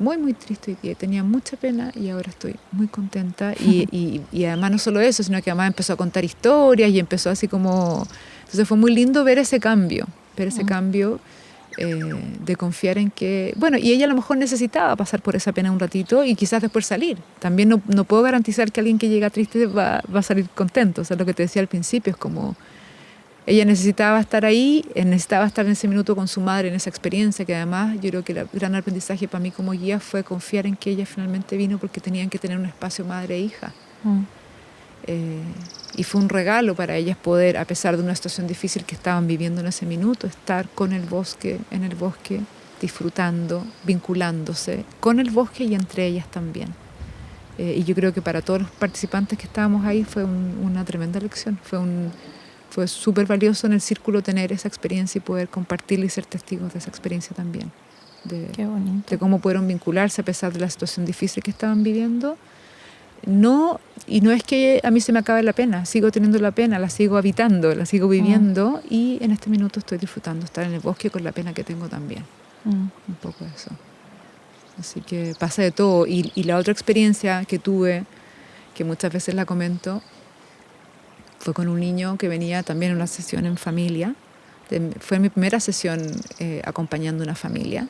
y que tenía mucha pena, y ahora estoy muy contenta. Y además no solo eso, sino que además empezó a contar historias y empezó así como Entonces fue muy lindo ver ese cambio de confiar en que... Bueno, y ella a lo mejor necesitaba pasar por esa pena un ratito y quizás después salir. También no puedo garantizar que alguien que llega triste va a salir contento. O sea, lo que te decía al principio es como... Ella necesitaba estar ahí, necesitaba estar en ese minuto con su madre, en esa experiencia, que además yo creo que el gran aprendizaje para mí como guía fue confiar en que ella finalmente vino porque tenían que tener un espacio madre e hija. Y fue un regalo para ellas poder, a pesar de una situación difícil que estaban viviendo en ese minuto, estar con el bosque, en el bosque, disfrutando, vinculándose con el bosque y entre ellas también. Y yo creo que para todos los participantes que estábamos ahí fue una tremenda lección. Fue súper valioso en el círculo tener esa experiencia y poder compartirla y ser testigos de esa experiencia también. Qué bonito. De cómo pudieron vincularse a pesar de la situación difícil que estaban viviendo. Y no es que a mí se me acabe la pena, sigo teniendo la pena, la sigo habitando, la sigo viviendo y en este minuto estoy disfrutando estar en el bosque con la pena que tengo también. Un poco eso. Así que pasa de todo. Y la otra experiencia que tuve, que muchas veces la comento, fue con un niño que venía también a una sesión en familia. Fue mi primera sesión acompañando una familia.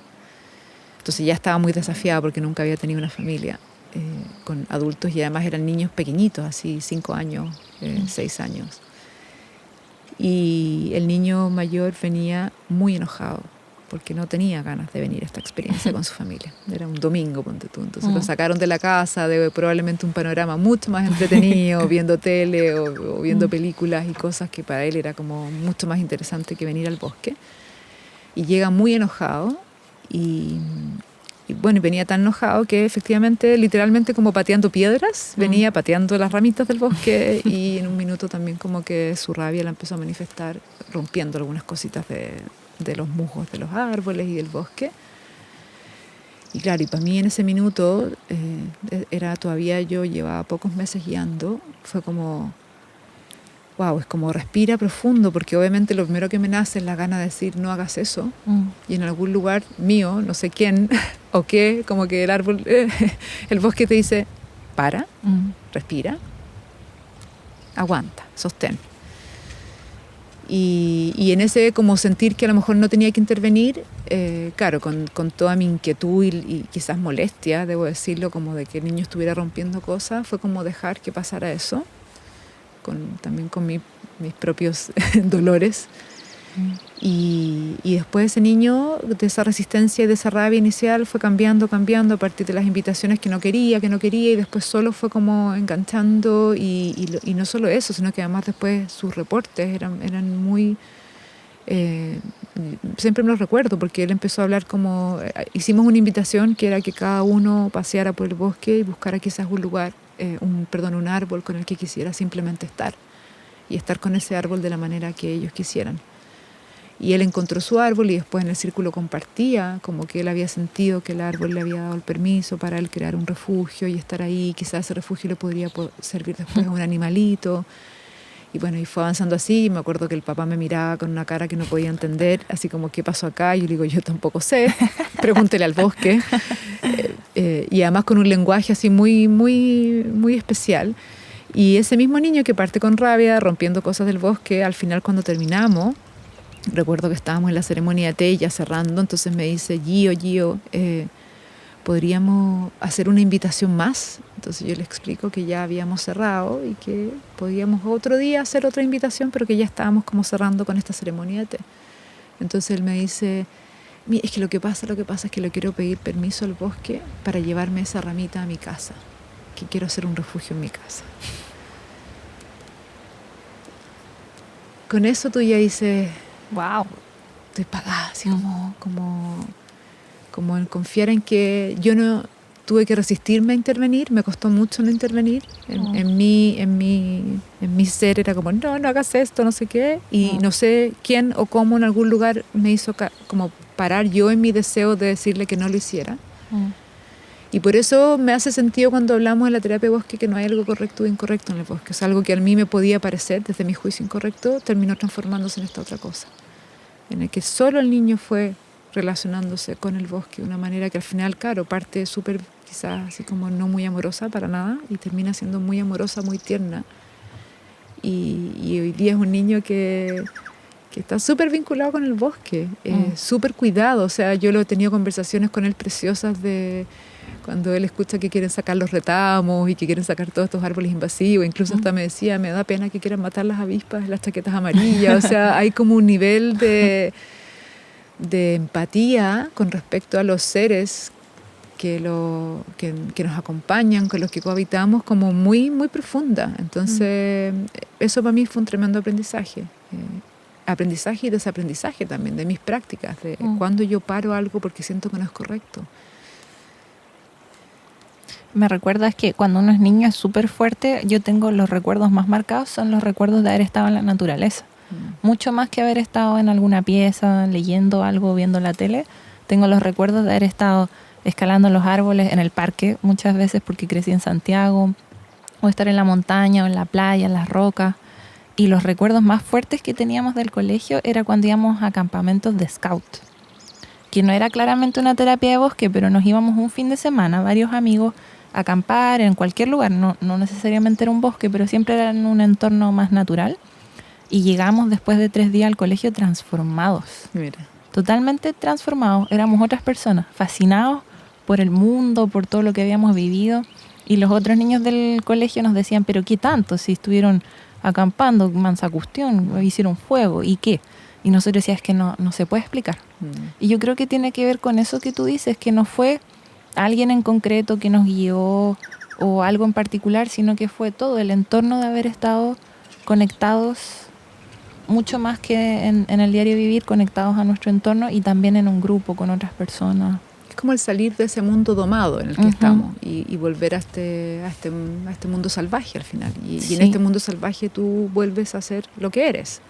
Entonces ya estaba muy desafiada porque nunca había tenido una familia con adultos y además eran niños pequeñitos, así 5 años, 6 años. Y el niño mayor venía muy enojado porque no tenía ganas de venir a esta experiencia con su familia. Era un domingo, ponte tú. Entonces lo sacaron de la casa, de probablemente un panorama mucho más entretenido, viendo tele o viendo películas y cosas que para él era como mucho más interesante que venir al bosque. Y llega muy enojado y bueno, y venía tan enojado que efectivamente, literalmente como pateando piedras, venía pateando las ramitas del bosque y en un minuto también como que su rabia la empezó a manifestar rompiendo algunas cositas de los musgos de los árboles y del bosque. Y claro, y para mí en ese minuto, yo llevaba pocos meses guiando, fue como, wow, es como respira profundo, porque obviamente lo primero que me nace es la gana de decir no hagas eso. Y en algún lugar mío, no sé quién o qué, como que el árbol, el bosque te dice, para, respira, aguanta, sostén. Y en ese como sentir que a lo mejor no tenía que intervenir, claro, con toda mi inquietud y quizás molestia, debo decirlo, como de que el niño estuviera rompiendo cosas, fue como dejar que pasara eso, también con mis propios dolores. Y después ese niño, de esa resistencia y de esa rabia inicial, fue cambiando a partir de las invitaciones que no quería, y después solo fue como enganchando y no solo eso, sino que además después sus reportes eran muy... siempre me los recuerdo porque él empezó a hablar como... hicimos una invitación que era que cada uno paseara por el bosque y buscara quizás un lugar, un árbol con el que quisiera simplemente estar y estar con ese árbol de la manera que ellos quisieran. Y él encontró su árbol y después en el círculo compartía, como que él había sentido que el árbol le había dado el permiso para él crear un refugio y estar ahí. Quizás ese refugio le podría servir después a un animalito. Y bueno, y fue avanzando así. Y me acuerdo que el papá me miraba con una cara que no podía entender, así como, ¿qué pasó acá? Y yo le digo, yo tampoco sé, pregúntele al bosque. Y además con un lenguaje así muy, muy, muy especial. Y ese mismo niño que parte con rabia, rompiendo cosas del bosque, al final cuando terminamos, recuerdo que estábamos en la ceremonia de té ya cerrando, entonces me dice, Gio, ¿podríamos hacer una invitación más? Entonces yo le explico que ya habíamos cerrado y que podíamos otro día hacer otra invitación, pero que ya estábamos como cerrando con esta ceremonia de té. Entonces él me dice, es que lo que pasa es que le quiero pedir permiso al bosque para llevarme esa ramita a mi casa, que quiero hacer un refugio en mi casa. Con eso tú ya dices, wow, estoy pagada, así como en confiar en que yo no tuve que resistirme a intervenir, me costó mucho no intervenir, en mi ser era como, no hagas esto, no sé qué, y no sé quién o cómo en algún lugar me hizo como parar yo en mi deseo de decirle que no lo hiciera. Y por eso me hace sentido cuando hablamos de la terapia de bosque que no hay algo correcto o incorrecto en el bosque. O sea, algo que a mí me podía parecer desde mi juicio incorrecto terminó transformándose en esta otra cosa, en el que solo el niño fue relacionándose con el bosque de una manera que al final, claro, parte súper quizás así como no muy amorosa para nada y termina siendo muy amorosa, muy tierna. Y hoy día es un niño que que está súper vinculado con el bosque, súper cuidado. O sea, yo lo he tenido conversaciones con él preciosas de cuando él escucha que quieren sacar los retamos y que quieren sacar todos estos árboles invasivos. Incluso hasta me decía, me da pena que quieran matar las avispas, las chaquetas amarillas. O sea, hay como un nivel de empatía con respecto a los seres que nos acompañan, con los que cohabitamos, como muy, muy profunda. Entonces, eso para mí fue un tremendo aprendizaje. Aprendizaje y desaprendizaje también de mis prácticas, de cuando yo paro algo porque siento que no es correcto. Me recuerdas que cuando uno es niño es súper fuerte. Yo tengo los recuerdos más marcados, son los recuerdos de haber estado en la naturaleza. Mucho más que haber estado en alguna pieza, leyendo algo, viendo la tele. Tengo los recuerdos de haber estado escalando los árboles en el parque, muchas veces porque crecí en Santiago, o estar en la montaña, o en la playa, en las rocas. Y los recuerdos más fuertes que teníamos del colegio era cuando íbamos a campamentos de scout, que no era claramente una terapia de bosque, pero nos íbamos un fin de semana, varios amigos, a acampar en cualquier lugar. No necesariamente era un bosque, pero siempre era en un entorno más natural. Y llegamos después de 3 días al colegio transformados. Mira. Totalmente transformados. Éramos otras personas, fascinados por el mundo, por todo lo que habíamos vivido. Y los otros niños del colegio nos decían, pero ¿qué tanto? Si estuvieron acampando, mansa cuestión, hicieron fuego, ¿y qué? Y nosotros decíamos, es que no se puede explicar. Y yo creo que tiene que ver con eso que tú dices, que no fue alguien en concreto que nos guió o algo en particular, sino que fue todo el entorno de haber estado conectados, mucho más que en el diario vivir, conectados a nuestro entorno y también en un grupo con otras personas. Es como el salir de ese mundo domado en el que estamos y volver a este mundo salvaje al final. Y en este mundo salvaje tú vuelves a ser lo que eres.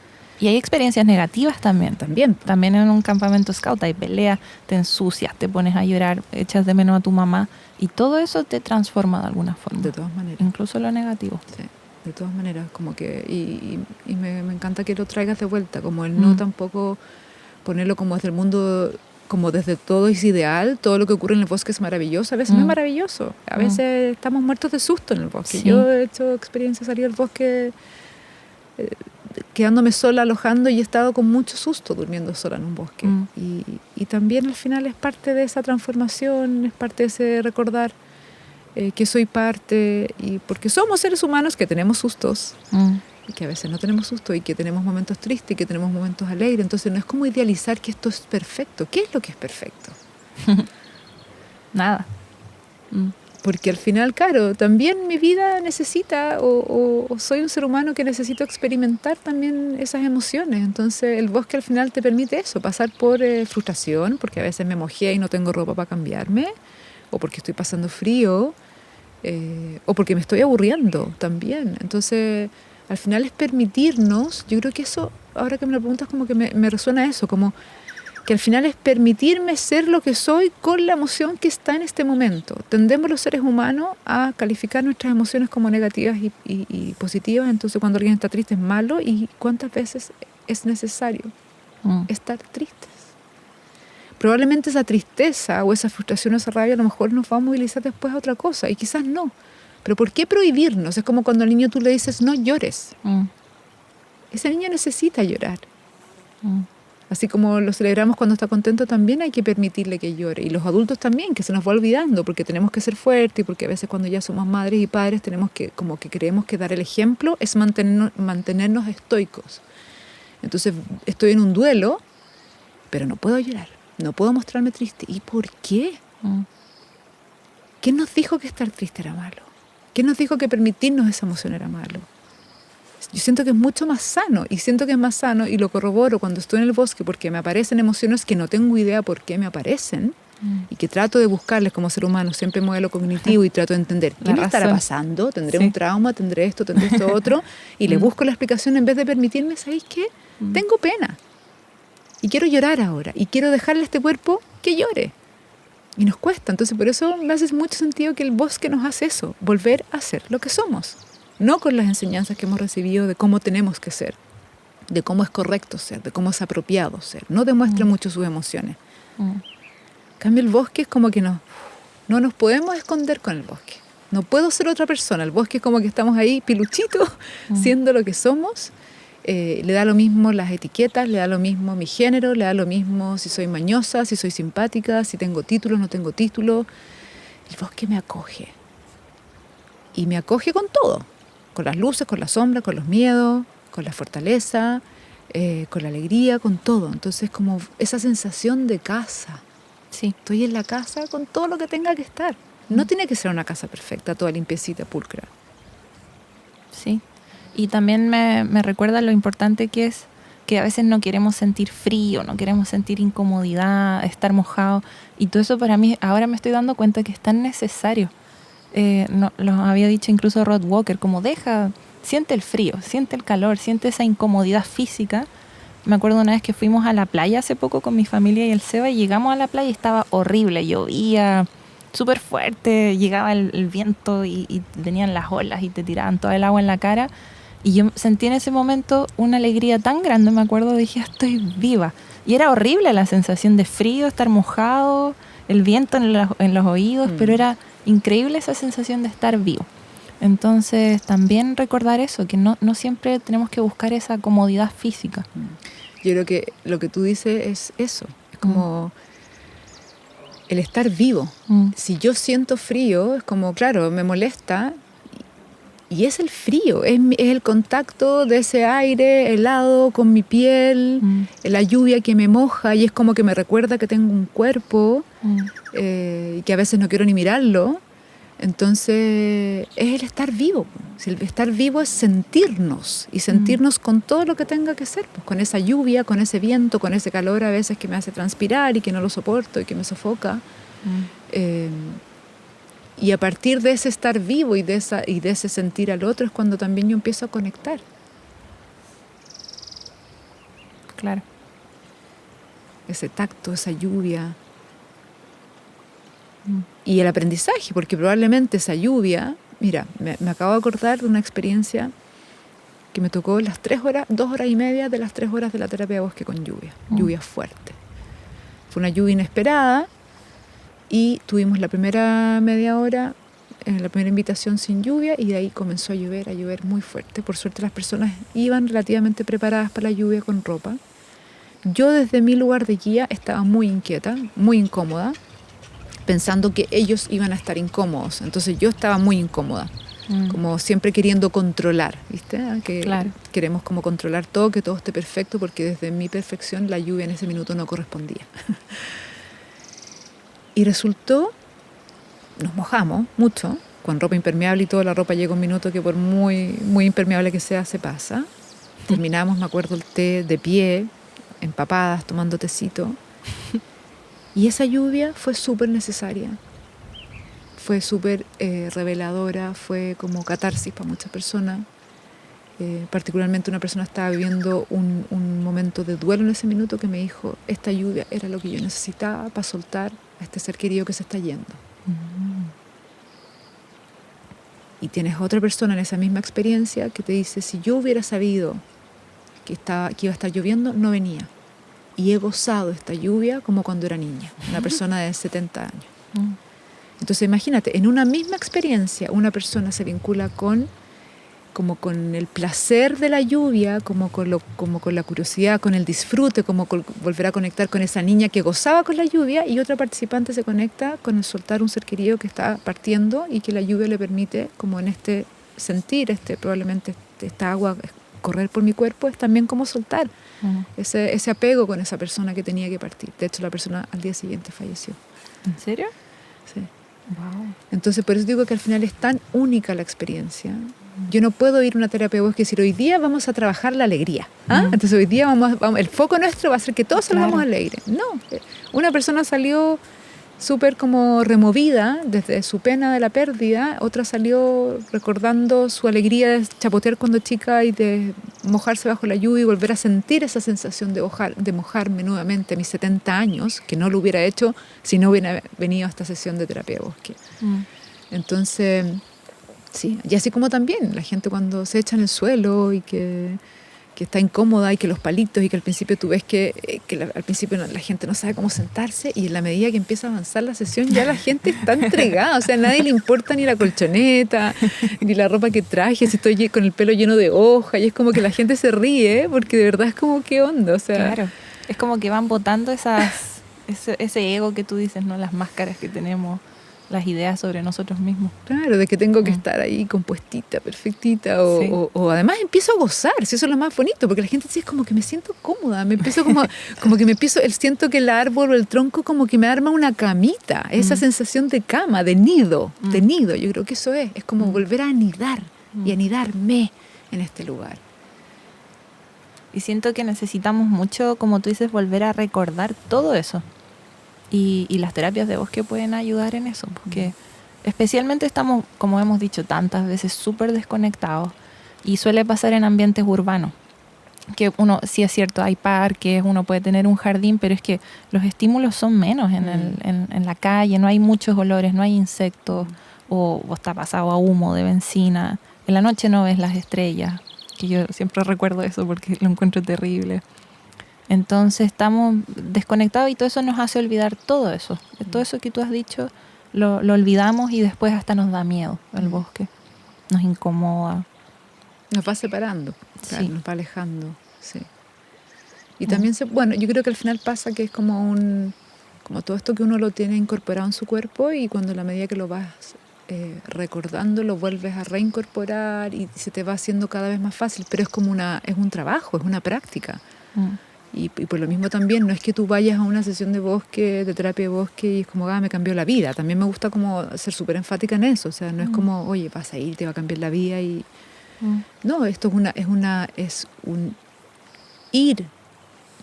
Y hay experiencias negativas también. También en un campamento scout hay peleas, te ensucias, te pones a llorar, echas de menos a tu mamá. Y todo eso te transforma de alguna forma. De todas maneras. Incluso lo negativo. Sí, de todas maneras. Como que, y me encanta que lo traigas de vuelta. Como el no tampoco ponerlo como desde el mundo, como desde todo es ideal, todo lo que ocurre en el bosque es maravilloso. A veces no es maravilloso. A veces estamos muertos de susto en el bosque. Sí. Yo he hecho experiencia de salir al bosque quedándome sola, alojando, y he estado con mucho susto durmiendo sola en un bosque. Y también al final es parte de esa transformación, es parte de ese recordar que soy parte, y porque somos seres humanos que tenemos sustos, y que a veces no tenemos susto, y que tenemos momentos tristes, y que tenemos momentos alegres. Entonces no es como idealizar que esto es perfecto. ¿Qué es lo que es perfecto? Nada. Porque al final, claro, también mi vida necesita, o soy un ser humano que necesito experimentar también esas emociones. Entonces el bosque al final te permite eso, pasar por frustración, porque a veces me mojé y no tengo ropa para cambiarme, o porque estoy pasando frío, o porque me estoy aburriendo también. Entonces al final es permitirnos, yo creo que eso, ahora que me lo preguntas, como que me resuena eso, como que al final es permitirme ser lo que soy con la emoción que está en este momento. Tendemos los seres humanos a calificar nuestras emociones como negativas y positivas. Entonces cuando alguien está triste es malo, y ¿cuántas veces es necesario estar tristes? Probablemente esa tristeza o esa frustración o esa rabia a lo mejor nos va a movilizar después a otra cosa, y quizás no. Pero ¿por qué prohibirnos? Es como cuando al niño tú le dices no llores. Ese niño necesita llorar. Así como lo celebramos cuando está contento, también hay que permitirle que llore. Y los adultos también, que se nos va olvidando, porque tenemos que ser fuertes, y porque a veces cuando ya somos madres y padres tenemos que, como que creemos que dar el ejemplo es mantenernos estoicos. Entonces estoy en un duelo, pero no puedo llorar, no puedo mostrarme triste. ¿Y por qué? ¿Quién nos dijo que estar triste era malo? ¿Quién nos dijo que permitirnos esa emoción era malo? Yo siento que es mucho más sano, y siento que es más sano, y lo corroboro cuando estoy en el bosque, porque me aparecen emociones que no tengo idea por qué me aparecen, y que trato de buscarles como ser humano, siempre modelo cognitivo, y trato de entender qué me estará pasando, tendré un trauma, tendré esto otro, y le busco la explicación en vez de permitirme, ¿sabéis qué? Tengo pena, y quiero llorar ahora, y quiero dejarle a este cuerpo que llore, y nos cuesta. Entonces por eso me hace mucho sentido que el bosque nos hace eso, volver a ser lo que somos. No con las enseñanzas que hemos recibido de cómo tenemos que ser, de cómo es correcto ser, de cómo es apropiado ser. No demuestra mucho sus emociones. En cambio, el bosque es como que no nos podemos esconder con el bosque. No puedo ser otra persona. El bosque es como que estamos ahí, piluchitos, siendo lo que somos, le da lo mismo las etiquetas, le da lo mismo mi género, le da lo mismo si soy mañosa, si soy simpática, si tengo título, no tengo título. El bosque me acoge. Y me acoge con todo, con las luces, con la sombra, con los miedos, con la fortaleza, con la alegría, con todo. Entonces como esa sensación de casa. Sí. Estoy en la casa con todo lo que tenga que estar. No tiene que ser una casa perfecta, toda limpiecita, pulcra. Sí. Y también me recuerda lo importante que es que a veces no queremos sentir frío, no queremos sentir incomodidad, estar mojado. Y todo eso para mí, ahora me estoy dando cuenta que es tan necesario. Lo había dicho incluso Rod Walker, como siente el frío, siente el calor, siente esa incomodidad física. Me acuerdo una vez que fuimos a la playa hace poco con mi familia y el Seba, y llegamos a la playa y estaba horrible, llovía súper fuerte, llegaba el viento y tenían las olas y te tiraban todo el agua en la cara. Y yo sentí en ese momento una alegría tan grande, me acuerdo, dije, estoy viva. Y era horrible la sensación de frío, estar mojado, el viento en los oídos, pero era increíble esa sensación de estar vivo. Entonces también recordar eso, que no siempre tenemos que buscar esa comodidad física. Yo creo que lo que tú dices es eso, es como el estar vivo. Si yo siento frío, es como, claro, me molesta, y es el frío, es el contacto de ese aire helado con mi piel, la lluvia que me moja, y es como que me recuerda que tengo un cuerpo, y que a veces no quiero ni mirarlo. Entonces es el estar vivo. El estar vivo es sentirnos, y sentirnos con todo lo que tenga que ser, pues, con esa lluvia, con ese viento, con ese calor a veces que me hace transpirar y que no lo soporto y que me sofoca. Y a partir de ese estar vivo y de ese sentir al otro es cuando también yo empiezo a conectar. Claro. Ese tacto, esa lluvia. Y el aprendizaje, porque probablemente esa lluvia... Mira, me acabo de acordar de una experiencia que me tocó las 2 horas y media de las 3 horas de la terapia de bosque con lluvia. Lluvia fuerte. Fue una lluvia inesperada y tuvimos la primera media hora, la primera invitación sin lluvia, y de ahí comenzó a llover muy fuerte. Por suerte las personas iban relativamente preparadas para la lluvia con ropa. Yo desde mi lugar de guía estaba muy inquieta, muy incómoda, pensando que ellos iban a estar incómodos. Entonces yo estaba muy incómoda, como siempre queriendo controlar, ¿viste? Que claro. Queremos como controlar todo, que todo esté perfecto, porque desde mi perfección la lluvia en ese minuto no correspondía. Y resultó, nos mojamos mucho, con ropa impermeable y todo. La ropa llega un minuto que por muy, muy impermeable que sea, se pasa. Terminamos, me acuerdo, el té de pie, empapadas, tomando tecito. Y esa lluvia fue súper necesaria, fue súper reveladora, fue como catarsis para muchas personas. Particularmente una persona estaba viviendo un momento de duelo en ese minuto, que me dijo, esta lluvia era lo que yo necesitaba para soltar a este ser querido que se está yendo. Y tienes otra persona en esa misma experiencia que te dice, si yo hubiera sabido que iba a estar lloviendo, no venía. Y he gozado esta lluvia como cuando era niña, una persona de 70 años. Entonces imagínate, en una misma experiencia una persona se vincula con el placer de la lluvia, como con la curiosidad, con el disfrute, como con volver a conectar con esa niña que gozaba con la lluvia, y otra participante se conecta con el soltar un ser querido que está partiendo y que la lluvia le permite, como en este sentir, probablemente esta agua correr por mi cuerpo, es también como soltar ese apego con esa persona que tenía que partir. De hecho, la persona al día siguiente falleció. ¿En serio? Sí. Wow. Entonces, por eso digo que al final es tan única la experiencia. Yo no puedo ir a una terapia de bosque y decir, hoy día vamos a trabajar la alegría. Entonces, hoy día el foco nuestro va a ser que todos salgamos alegres. No, una persona salió súper como removida desde su pena de la pérdida, otra salió recordando su alegría de chapotear cuando chica y de mojarse bajo la lluvia y volver a sentir esa sensación de mojarme nuevamente a mis 70 años, que no lo hubiera hecho si no hubiera venido a esta sesión de terapia de bosque. Sí, y así como también la gente cuando se echa en el suelo y que que está incómoda y que los palitos y que al principio tú ves que al principio la gente no sabe cómo sentarse y en la medida que empieza a avanzar la sesión ya la gente está entregada, o sea, a nadie le importa ni la colchoneta, ni la ropa que traje, si estoy con el pelo lleno de hoja y es como que la gente se ríe porque de verdad es como qué onda, o sea. Claro, es como que van botando ese ego que tú dices, ¿no? Las máscaras que tenemos, las ideas sobre nosotros mismos. Claro, de que tengo que estar ahí compuestita, perfectita, o además empiezo a gozar, si eso es lo más bonito, porque la gente dice, es como que me siento cómoda, me empiezo como que me empiezo, siento que el árbol o el tronco como que me arma una camita, esa sensación de cama, de nido, yo creo que eso es como volver a anidar y anidarme en este lugar. Y siento que necesitamos mucho, como tú dices, volver a recordar todo eso. Y las terapias de bosque pueden ayudar en eso, porque especialmente estamos, como hemos dicho tantas veces, súper desconectados y suele pasar en ambientes urbanos, que uno, sí es cierto, hay parques, uno puede tener un jardín, pero es que los estímulos son menos en la calle, no hay muchos olores, no hay insectos, o está pasado a humo de benzina, en la noche no ves las estrellas, que yo siempre recuerdo eso porque lo encuentro terrible. Entonces estamos desconectados y todo eso nos hace olvidar todo eso. Todo eso que tú has dicho lo olvidamos y después hasta nos da miedo el bosque. Nos incomoda. Nos va separando, claro, Sí. nos va alejando. Sí. Y también, bueno, yo creo que al final pasa que es como todo esto que uno lo tiene incorporado en su cuerpo y cuando a la medida que lo vas recordando lo vuelves a reincorporar y se te va haciendo cada vez más fácil. Pero es como es un trabajo, es una práctica. Y por lo mismo también, no es que tú vayas a una sesión de bosque, de terapia de bosque y es como, me cambió la vida. También me gusta como ser súper enfática en eso. O sea, no es como, oye, vas a ir, te va a cambiar la vida y... No, esto es un ir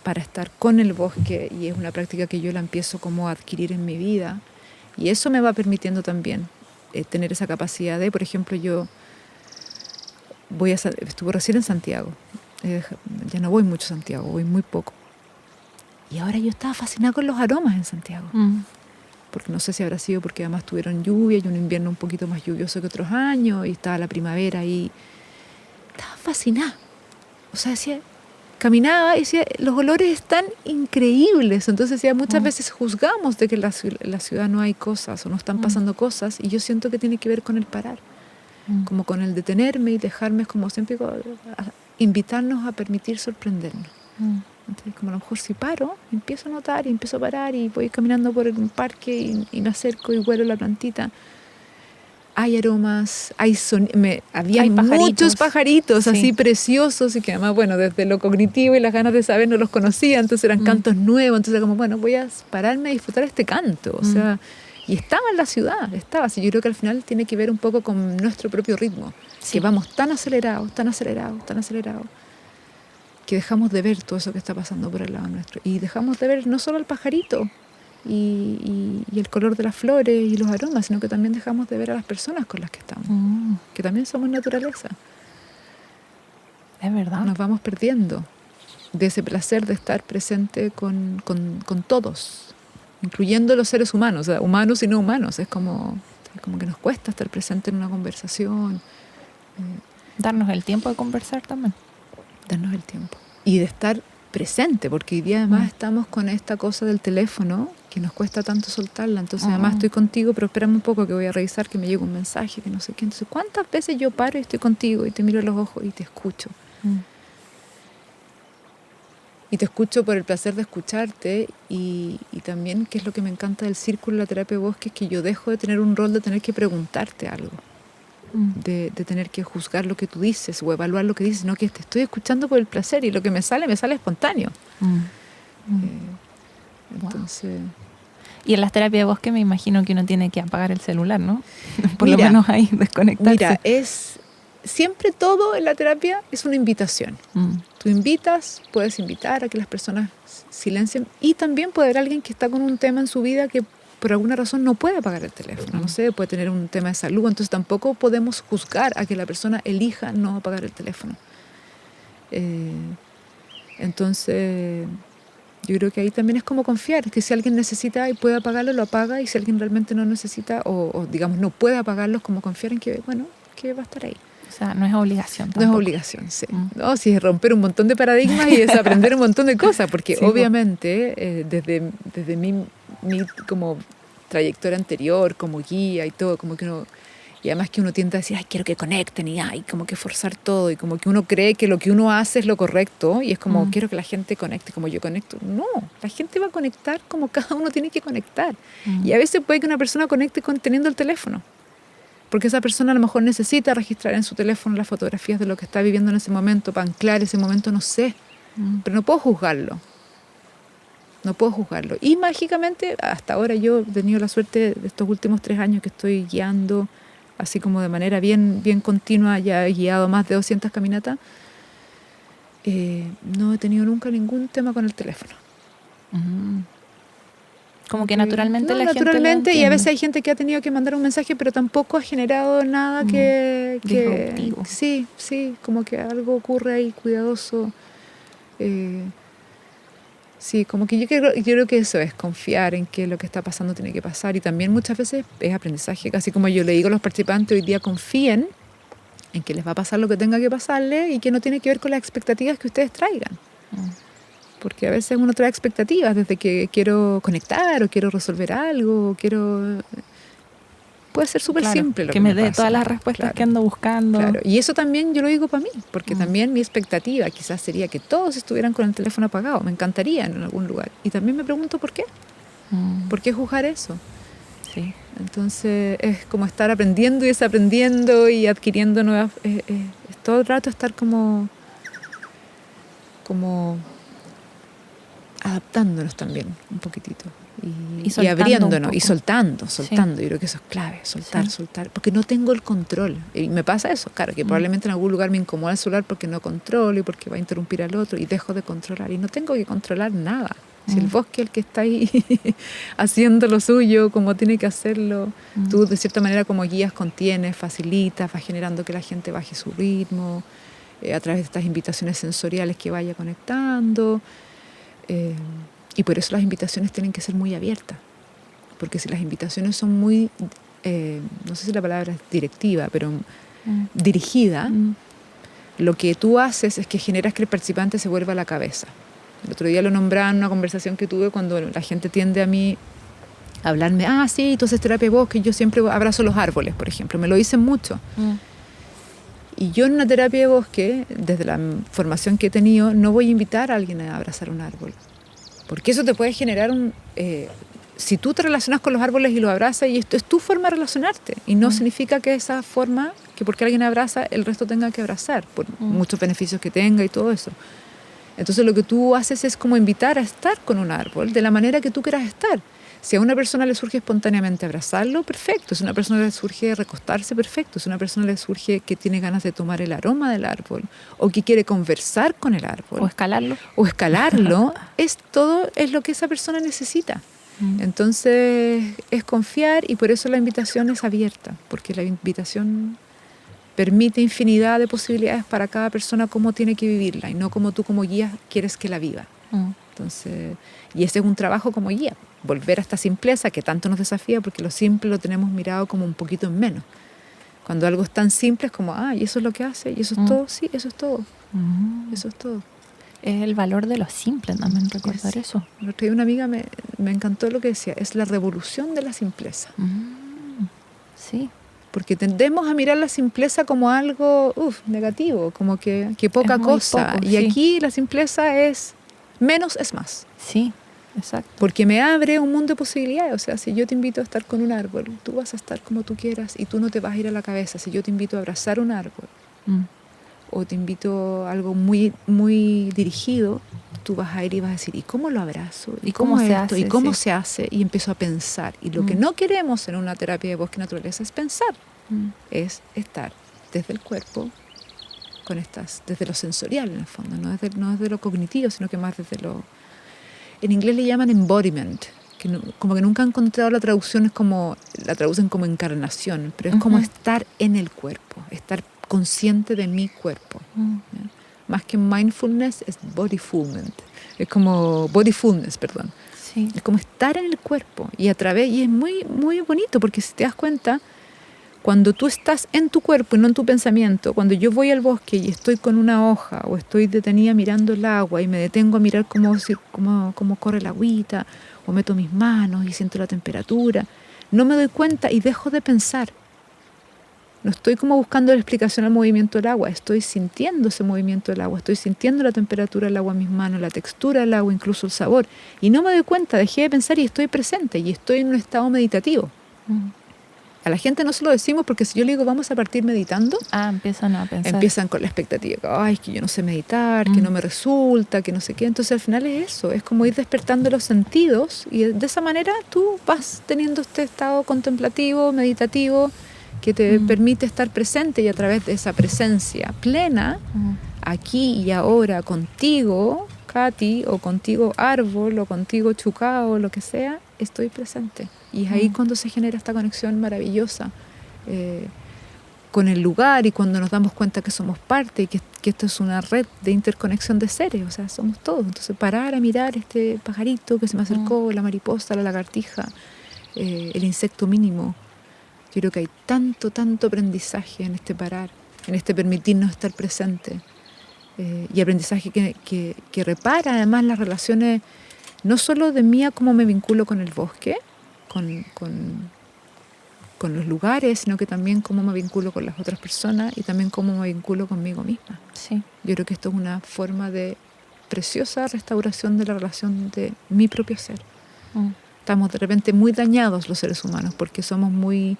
para estar con el bosque y es una práctica que yo la empiezo como a adquirir en mi vida. Y eso me va permitiendo también tener esa capacidad de, por ejemplo, yo estuve recién en Santiago. Ya no voy mucho a Santiago, voy muy poco. Y ahora yo estaba fascinada con los aromas en Santiago. Porque no sé si habrá sido porque además tuvieron lluvia y un invierno un poquito más lluvioso que otros años y estaba la primavera y estaba fascinada. O sea, caminaba y decía, los olores están increíbles. Entonces decía, muchas veces juzgamos de que en la ciudad no hay cosas o no están pasando cosas y yo siento que tiene que ver con el parar. Como con el detenerme y dejarme, como siempre digo, invitarnos a permitir sorprendernos. Entonces, como a lo mejor si paro, empiezo a notar y empiezo a parar y voy caminando por un parque y me acerco y huelo la plantita. Hay aromas, había muchos pajaritos así preciosos y que además, bueno, desde lo cognitivo y las ganas de saber no los conocía, entonces eran cantos nuevos, entonces como, bueno, voy a pararme a disfrutar este canto, o sea, y estaba en la ciudad, así. Yo creo que al final tiene que ver un poco con nuestro propio ritmo, que vamos tan acelerados, que dejamos de ver todo eso que está pasando por el lado nuestro. Y dejamos de ver no solo el pajarito y el color de las flores y los aromas, sino que también dejamos de ver a las personas con las que estamos, que también somos naturaleza. Es verdad. Nos vamos perdiendo de ese placer de estar presente con todos, incluyendo los seres humanos, o sea, humanos y no humanos. Es como que nos cuesta estar presente en una conversación. Darnos el tiempo de conversar también. Darnos el tiempo. Y de estar presente, porque hoy día además estamos con esta cosa del teléfono que nos cuesta tanto soltarla. Entonces además estoy contigo, pero espérame un poco que voy a revisar que me llega un mensaje, que no sé qué. Entonces, ¿cuántas veces yo paro y estoy contigo y te miro a los ojos y te escucho? Y te escucho por el placer de escucharte y también, que es lo que me encanta del círculo de la terapia de bosque, es que yo dejo de tener un rol de tener que preguntarte algo. De tener que juzgar lo que tú dices o evaluar lo que dices, sino que te estoy escuchando por el placer y lo que me sale espontáneo. Entonces... Y en las terapias de bosque me imagino que uno tiene que apagar el celular, ¿no? Por lo menos ahí desconectarse. Mira, siempre todo en la terapia es una invitación. Tú puedes invitar a que las personas silencien y también puede haber alguien que está con un tema en su vida que por alguna razón no puede apagar el teléfono, no sé, puede tener un tema de salud, entonces tampoco podemos juzgar a que la persona elija no apagar el teléfono. Entonces, yo creo que ahí también es como confiar, que si alguien necesita y puede apagarlo, lo apaga, y si alguien realmente no necesita o digamos no puede apagarlo, es como confiar en que, bueno, que va a estar ahí. O sea, no es obligación No tampoco. es obligación, sí. No, sí, es romper un montón de paradigmas y es aprender un montón de cosas, porque Sí, obviamente desde mi como trayectoria anterior, como guía y todo, como que uno, y además que uno tiende a decir, ay, quiero que conecten, y ay, como que forzar todo, y como que uno cree que lo que uno hace es lo correcto, y es como, quiero que la gente conecte como yo conecto. No, la gente va a conectar como cada uno tiene que conectar. Y a veces puede que una persona conecte teniendo el teléfono, porque esa persona a lo mejor necesita registrar en su teléfono las fotografías de lo que está viviendo en ese momento, para anclar ese momento, no sé, pero no puedo juzgarlo. No puedo juzgarlo. Y mágicamente, hasta ahora yo he tenido la suerte de estos últimos 3 años que estoy guiando, así como de manera bien, bien continua, ya he guiado más de 200 caminatas, no he tenido nunca ningún tema con el teléfono. Como que naturalmente No, la gente naturalmente, lo y a veces entiende. hay gente que ha tenido que mandar un mensaje, pero tampoco ha generado nada que Disruptivo. sí, como que algo ocurre ahí cuidadoso. Sí, como que yo creo que eso es confiar en que lo que está pasando tiene que pasar, y también muchas veces es aprendizaje, casi como yo le digo a los participantes hoy día, confíen en que les va a pasar lo que tenga que pasarle y que no tiene que ver con las expectativas que ustedes traigan. Porque a veces uno trae expectativas desde que quiero conectar o quiero resolver algo, o quiero... Puede ser súper Claro, simple lo que me dé pasa. todas las respuestas Claro, que ando buscando. claro. Y eso también yo lo digo para mí, porque también mi expectativa quizás sería que todos estuvieran con el teléfono apagado. Me encantaría en algún lugar. Y también me pregunto por qué. ¿Por qué juzgar eso? Sí. Entonces es como estar aprendiendo y desaprendiendo y adquiriendo nuevas... es todo el rato estar como adaptándonos también un poquitito y soltando abriéndonos un y poco. soltando. Sí. Yo creo que eso es clave, Sí. soltar, porque no tengo el control. Y me pasa eso, claro, que probablemente en algún lugar me incomoda el celular porque no controlo y porque va a interrumpir al otro y dejo de controlar, y no tengo que controlar nada. Si el bosque es el que está ahí haciendo lo suyo como tiene que hacerlo, tú de cierta manera como guías contienes, facilitas, vas generando que la gente baje su ritmo, a través de estas invitaciones sensoriales que vaya conectando. Y por eso las invitaciones tienen que ser muy abiertas, porque si las invitaciones son muy, no sé si la palabra es directiva, pero dirigida, lo que tú haces es que generas que el participante se vuelva a la cabeza. El otro día lo nombraba en una conversación que tuve, cuando la gente tiende a mí a hablarme, sí, entonces terapia de bosque, yo siempre abrazo los árboles, por ejemplo, me lo dicen mucho. Y yo en una terapia de bosque, desde la formación que he tenido, no voy a invitar a alguien a abrazar un árbol, porque eso te puede generar si tú te relacionas con los árboles y los abrazas, y esto es tu forma de relacionarte, y no significa que esa forma, que porque alguien abraza, el resto tenga que abrazar, por muchos beneficios que tenga y todo eso. Entonces lo que tú haces es como invitar a estar con un árbol de la manera que tú quieras estar. Si a una persona le surge espontáneamente abrazarlo, perfecto. Si a una persona le surge recostarse, perfecto. Si a una persona le surge que tiene ganas de tomar el aroma del árbol, o que quiere conversar con el árbol, O escalarlo. todo es lo que esa persona necesita. Entonces es confiar, y por eso la invitación es abierta, porque la invitación permite infinidad de posibilidades para cada persona, cómo tiene que vivirla, y no como tú como guía quieres que la viva. Entonces, y ese es un trabajo como guía, volver a esta simpleza que tanto nos desafía, porque lo simple lo tenemos mirado como un poquito en menos. Cuando algo es tan simple es como, y eso es lo que hace, y eso es todo, sí, eso es todo. Eso es todo. Es el valor de lo simple también, recordar eso. El otro día una amiga me encantó lo que decía, es la revolución de la simpleza. Sí. Porque tendemos a mirar la simpleza como algo negativo, como que poca cosa. Poco, y sí. aquí la simpleza es menos es más. Sí, exacto. Porque me abre un mundo de posibilidades. O sea, si yo te invito a estar con un árbol, tú vas a estar como tú quieras y tú no te vas a ir a la cabeza. Si yo te invito a abrazar un árbol o te invito a algo muy, muy dirigido, tú vas a ir y vas a decir, ¿y cómo lo abrazo? ¿Y cómo se esto? hace? ¿Y cómo Sí. se hace? Y empiezo a pensar. Y lo que no queremos en una terapia de bosque y naturaleza es pensar. Es estar desde el cuerpo, desde lo sensorial en el fondo, no desde lo cognitivo, sino que más desde lo... En inglés le llaman embodiment, que como que nunca han encontrado la traducción, la traducen como encarnación, pero es como estar en el cuerpo, estar consciente de mi cuerpo. Más que mindfulness, es bodyfulness. Es como bodyfulness, perdón. Sí. Es como estar en el cuerpo, y a través, y es muy, muy bonito, porque si te das cuenta, cuando tú estás en tu cuerpo y no en tu pensamiento, cuando yo voy al bosque y estoy con una hoja o estoy detenida mirando el agua y me detengo a mirar cómo corre la agüita, o meto mis manos y siento la temperatura, no me doy cuenta y dejo de pensar. No estoy como buscando la explicación al movimiento del agua, estoy sintiendo ese movimiento del agua, estoy sintiendo la temperatura del agua en mis manos, la textura del agua, incluso el sabor. Y no me doy cuenta, dejé de pensar y estoy presente y estoy en un estado meditativo. A la gente no se lo decimos porque si yo le digo vamos a partir meditando, Empiezan a pensar. empiezan con la expectativa, ay, es que yo no sé meditar, que no me resulta, que no sé qué. Entonces al final es eso, es como ir despertando los sentidos y de esa manera tú vas teniendo este estado contemplativo, meditativo, que te permite estar presente y a través de esa presencia plena, aquí y ahora contigo, Katy, o contigo árbol, o contigo chucao, lo que sea, estoy presente. Y es ahí cuando se genera esta conexión maravillosa con el lugar y cuando nos damos cuenta que somos parte y que esto es una red de interconexión de seres, o sea, somos todos. Entonces parar a mirar este pajarito que se me acercó, la mariposa, la lagartija, el insecto mínimo. Yo creo que hay tanto aprendizaje en este parar, en este permitirnos estar presentes. Y aprendizaje que repara además las relaciones, no solo de mí a cómo me vinculo con el bosque, con los lugares, sino que también cómo me vinculo con las otras personas y también cómo me vinculo conmigo misma. Sí. Yo creo que esto es una forma de preciosa restauración de la relación de mi propio ser. Estamos de repente muy dañados los seres humanos porque somos muy...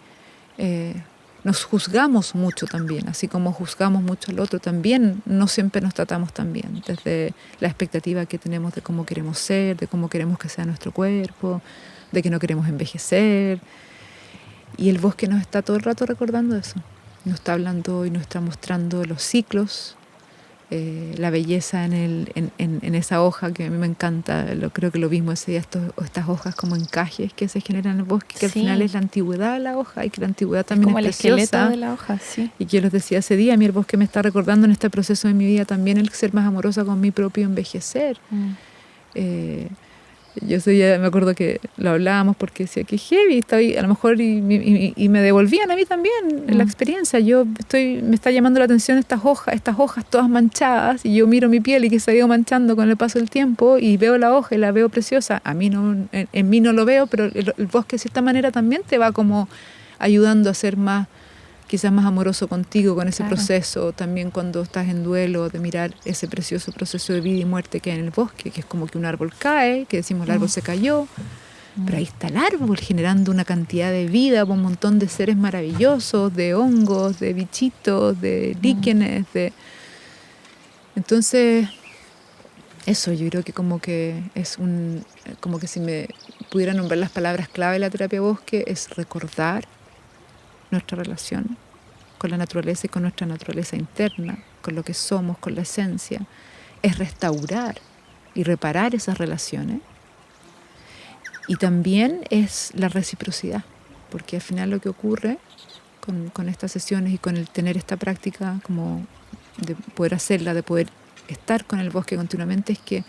nos juzgamos mucho también, así como juzgamos mucho al otro, también no siempre nos tratamos tan bien, desde la expectativa que tenemos de cómo queremos ser, de cómo queremos que sea nuestro cuerpo, de que no queremos envejecer. Y el bosque nos está todo el rato recordando eso, nos está hablando y nos está mostrando los ciclos, la belleza en esa hoja que a mí me encanta. Creo que lo mismo ese día, estas hojas como encajes que se generan en el bosque, que al final es la antigüedad de la hoja y que la antigüedad también como es el preciosa. esqueleto de la hoja, sí. Y que yo les decía ese día, a mí el bosque me está recordando en este proceso de mi vida también el ser más amorosa con mi propio envejecer. Yo me acuerdo que lo hablábamos porque decía que heavy, está ahí, a lo mejor y me devolvían a mí también la experiencia. Me está llamando la atención estas hojas todas manchadas y yo miro mi piel y que se ha ido manchando con el paso del tiempo y veo la hoja y la veo preciosa. A mí no, en mí no lo veo, pero el bosque de cierta manera también te va como ayudando a ser quizás más amoroso contigo con ese proceso, también cuando estás en duelo, de mirar ese precioso proceso de vida y muerte que hay en el bosque, que es como que un árbol cae, que decimos el árbol se cayó, pero ahí está el árbol generando una cantidad de vida, un montón de seres maravillosos, de hongos, de bichitos, de líquenes, Entonces, eso yo creo que como que como que si me pudiera nombrar las palabras clave de la terapia bosque, es recordar nuestra relación con la naturaleza y con nuestra naturaleza interna, con lo que somos, con la esencia, es restaurar y reparar esas relaciones. Y también es la reciprocidad, porque al final lo que ocurre con estas sesiones y con el tener esta práctica como de poder hacerla, de poder estar con el bosque continuamente, es que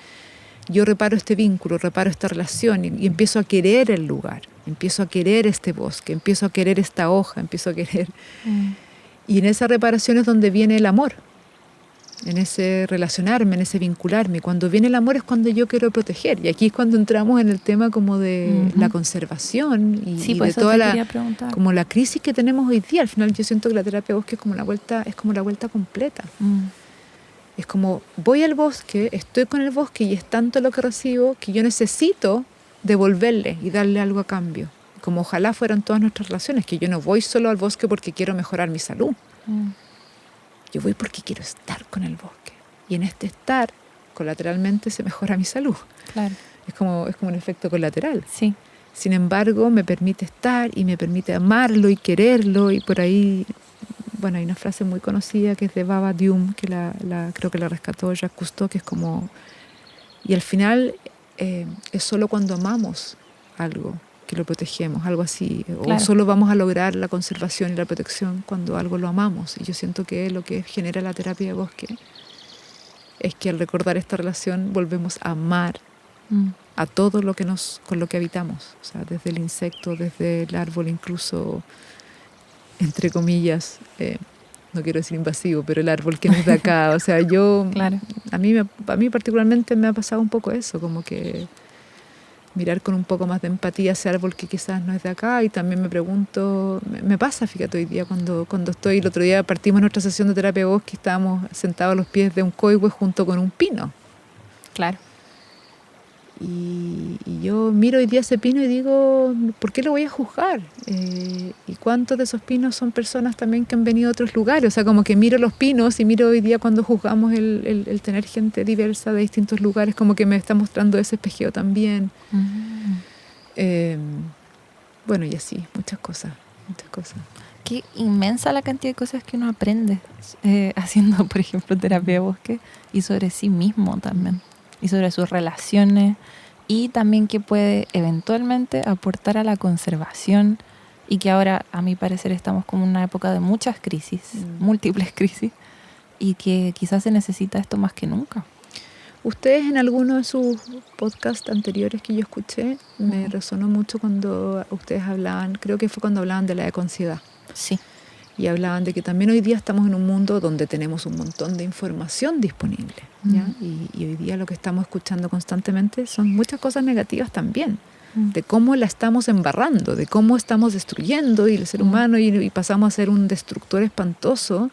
yo reparo este vínculo, reparo esta relación y empiezo a querer el lugar, empiezo a querer este bosque, empiezo a querer esta hoja, empiezo a querer... Y en esa reparación es donde viene el amor, en ese relacionarme, en ese vincularme. Cuando viene el amor es cuando yo quiero proteger. Y aquí es cuando entramos en el tema como de la conservación y de toda como la crisis que tenemos hoy día. Al final yo siento que la terapia bosque es como la vuelta completa. Es como voy al bosque, estoy con el bosque y es tanto lo que recibo que yo necesito devolverle y darle algo a cambio. Como ojalá fueran todas nuestras relaciones, que yo no voy solo al bosque porque quiero mejorar mi salud. Yo voy porque quiero estar con el bosque. Y en este estar, colateralmente, se mejora mi salud. Claro. Es como un efecto colateral. Sí. Sin embargo, me permite estar y me permite amarlo y quererlo. Y por ahí, bueno, hay una frase muy conocida que es de Baba Dioum, que creo que la rescató Jacques Cousteau, que es como... Y al final es solo cuando amamos algo que lo protegemos, algo así. Claro. O solo vamos a lograr la conservación y la protección cuando algo lo amamos. Y yo siento que lo que genera la terapia de bosque es que al recordar esta relación volvemos a amar a todo lo que con lo que habitamos. O sea, desde el insecto, desde el árbol incluso. entre comillas, no quiero decir invasivo, pero el árbol que no es de acá. O sea, Claro. a mí particularmente me ha pasado un poco eso, como que mirar con un poco más de empatía ese árbol que quizás no es de acá. Y también me pregunto, me pasa, fíjate, hoy día cuando estoy, el otro día partimos nuestra sesión de terapia de bosque y estábamos sentados a los pies de un coihue junto con un pino. Claro. Y yo miro hoy día ese pino y digo, ¿por qué lo voy a juzgar? ¿Y cuántos de esos pinos son personas también que han venido a otros lugares? O sea, como que miro los pinos y miro hoy día cuando juzgamos el tener gente diversa de distintos lugares, como que me está mostrando ese espejeo también. Bueno, y así, muchas cosas. Qué inmensa la cantidad de cosas que uno aprende haciendo, por ejemplo, terapia de bosque, y sobre sí mismo también, y sobre sus relaciones, y también que puede eventualmente aportar a la conservación, y que ahora, a mi parecer, estamos como en una época de muchas crisis, múltiples crisis, y que quizás se necesita esto más que nunca. Ustedes en alguno de sus podcasts anteriores que yo escuché, me resonó mucho cuando ustedes hablaban, creo que fue cuando hablaban de la ecoansiedad. Sí. Y hablaban de que también hoy día estamos en un mundo donde tenemos un montón de información disponible, ¿ya? Y hoy día lo que estamos escuchando constantemente son muchas cosas negativas también, de cómo la estamos embarrando, de cómo estamos destruyendo y el ser humano y pasamos a ser un destructor espantoso.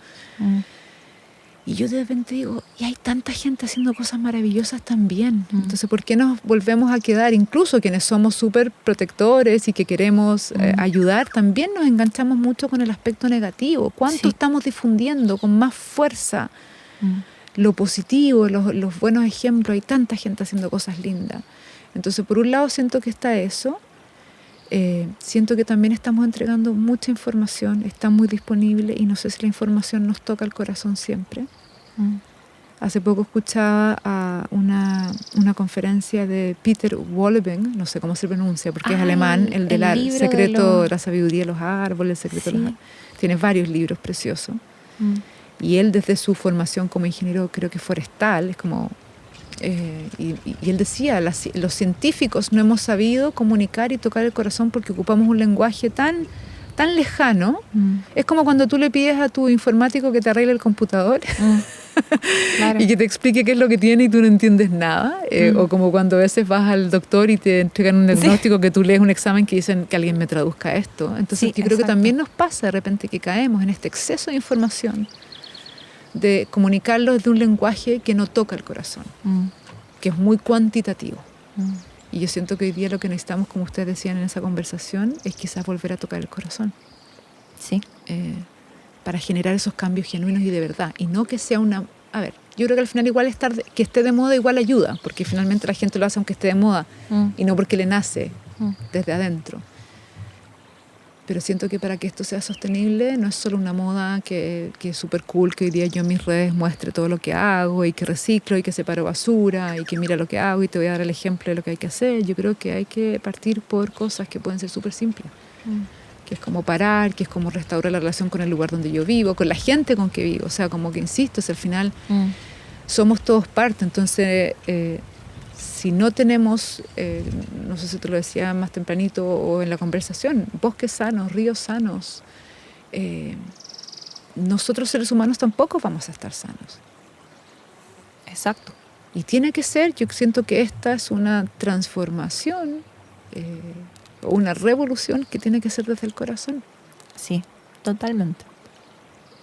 Y yo de repente digo, y hay tanta gente haciendo cosas maravillosas también. Entonces, ¿por qué nos volvemos a quedar? Incluso quienes somos súper protectores y que queremos ayudar, también nos enganchamos mucho con el aspecto negativo. ¿Cuánto estamos difundiendo con más fuerza lo positivo, los buenos ejemplos? Hay tanta gente haciendo cosas lindas. Entonces, por un lado siento que está eso. Siento que también estamos entregando mucha información, está muy disponible y no sé si la información nos toca el corazón siempre. Hace poco escuchaba a una conferencia de Peter Wolleben, no sé cómo se pronuncia porque es alemán, el secreto de la sabiduría de los árboles, el secreto de los tiene varios libros preciosos. Y él desde su formación como ingeniero, creo que forestal, es como... y él decía, los científicos no hemos sabido comunicar y tocar el corazón porque ocupamos un lenguaje tan lejano. Es como cuando tú le pides a tu informático que te arregle el computador claro. Y que te explique qué es lo que tiene y tú no entiendes nada. O como cuando a veces vas al doctor y te entregan un diagnóstico que tú lees un examen que dicen que alguien me traduzca esto. Entonces yo creo que también nos pasa de repente que caemos en este exceso de información, de comunicarlo desde un lenguaje que no toca el corazón, que es muy cuantitativo. Y yo siento que hoy día lo que necesitamos, como ustedes decían en esa conversación, es quizás volver a tocar el corazón. Sí. Para generar esos cambios genuinos y de verdad. Y no que sea una... A ver, yo creo que al final igual que esté de moda igual ayuda, porque finalmente la gente lo hace aunque esté de moda, y no porque le nace desde adentro. Pero siento que para que esto sea sostenible no es solo una moda que es súper cool, que hoy día yo en mis redes muestre todo lo que hago y que reciclo y que separo basura y que mira lo que hago y te voy a dar el ejemplo de lo que hay que hacer. Yo creo que hay que partir por cosas que pueden ser súper simples, que es como parar, que es como restaurar la relación con el lugar donde yo vivo, con la gente con que vivo. O sea, como que insisto, al final somos todos parte. Entonces... si no tenemos, no sé si te lo decía más tempranito o en la conversación, bosques sanos, ríos sanos, nosotros seres humanos tampoco vamos a estar sanos. Exacto. Y tiene que ser, yo siento que esta es una transformación o una revolución que tiene que ser desde el corazón. Sí, totalmente.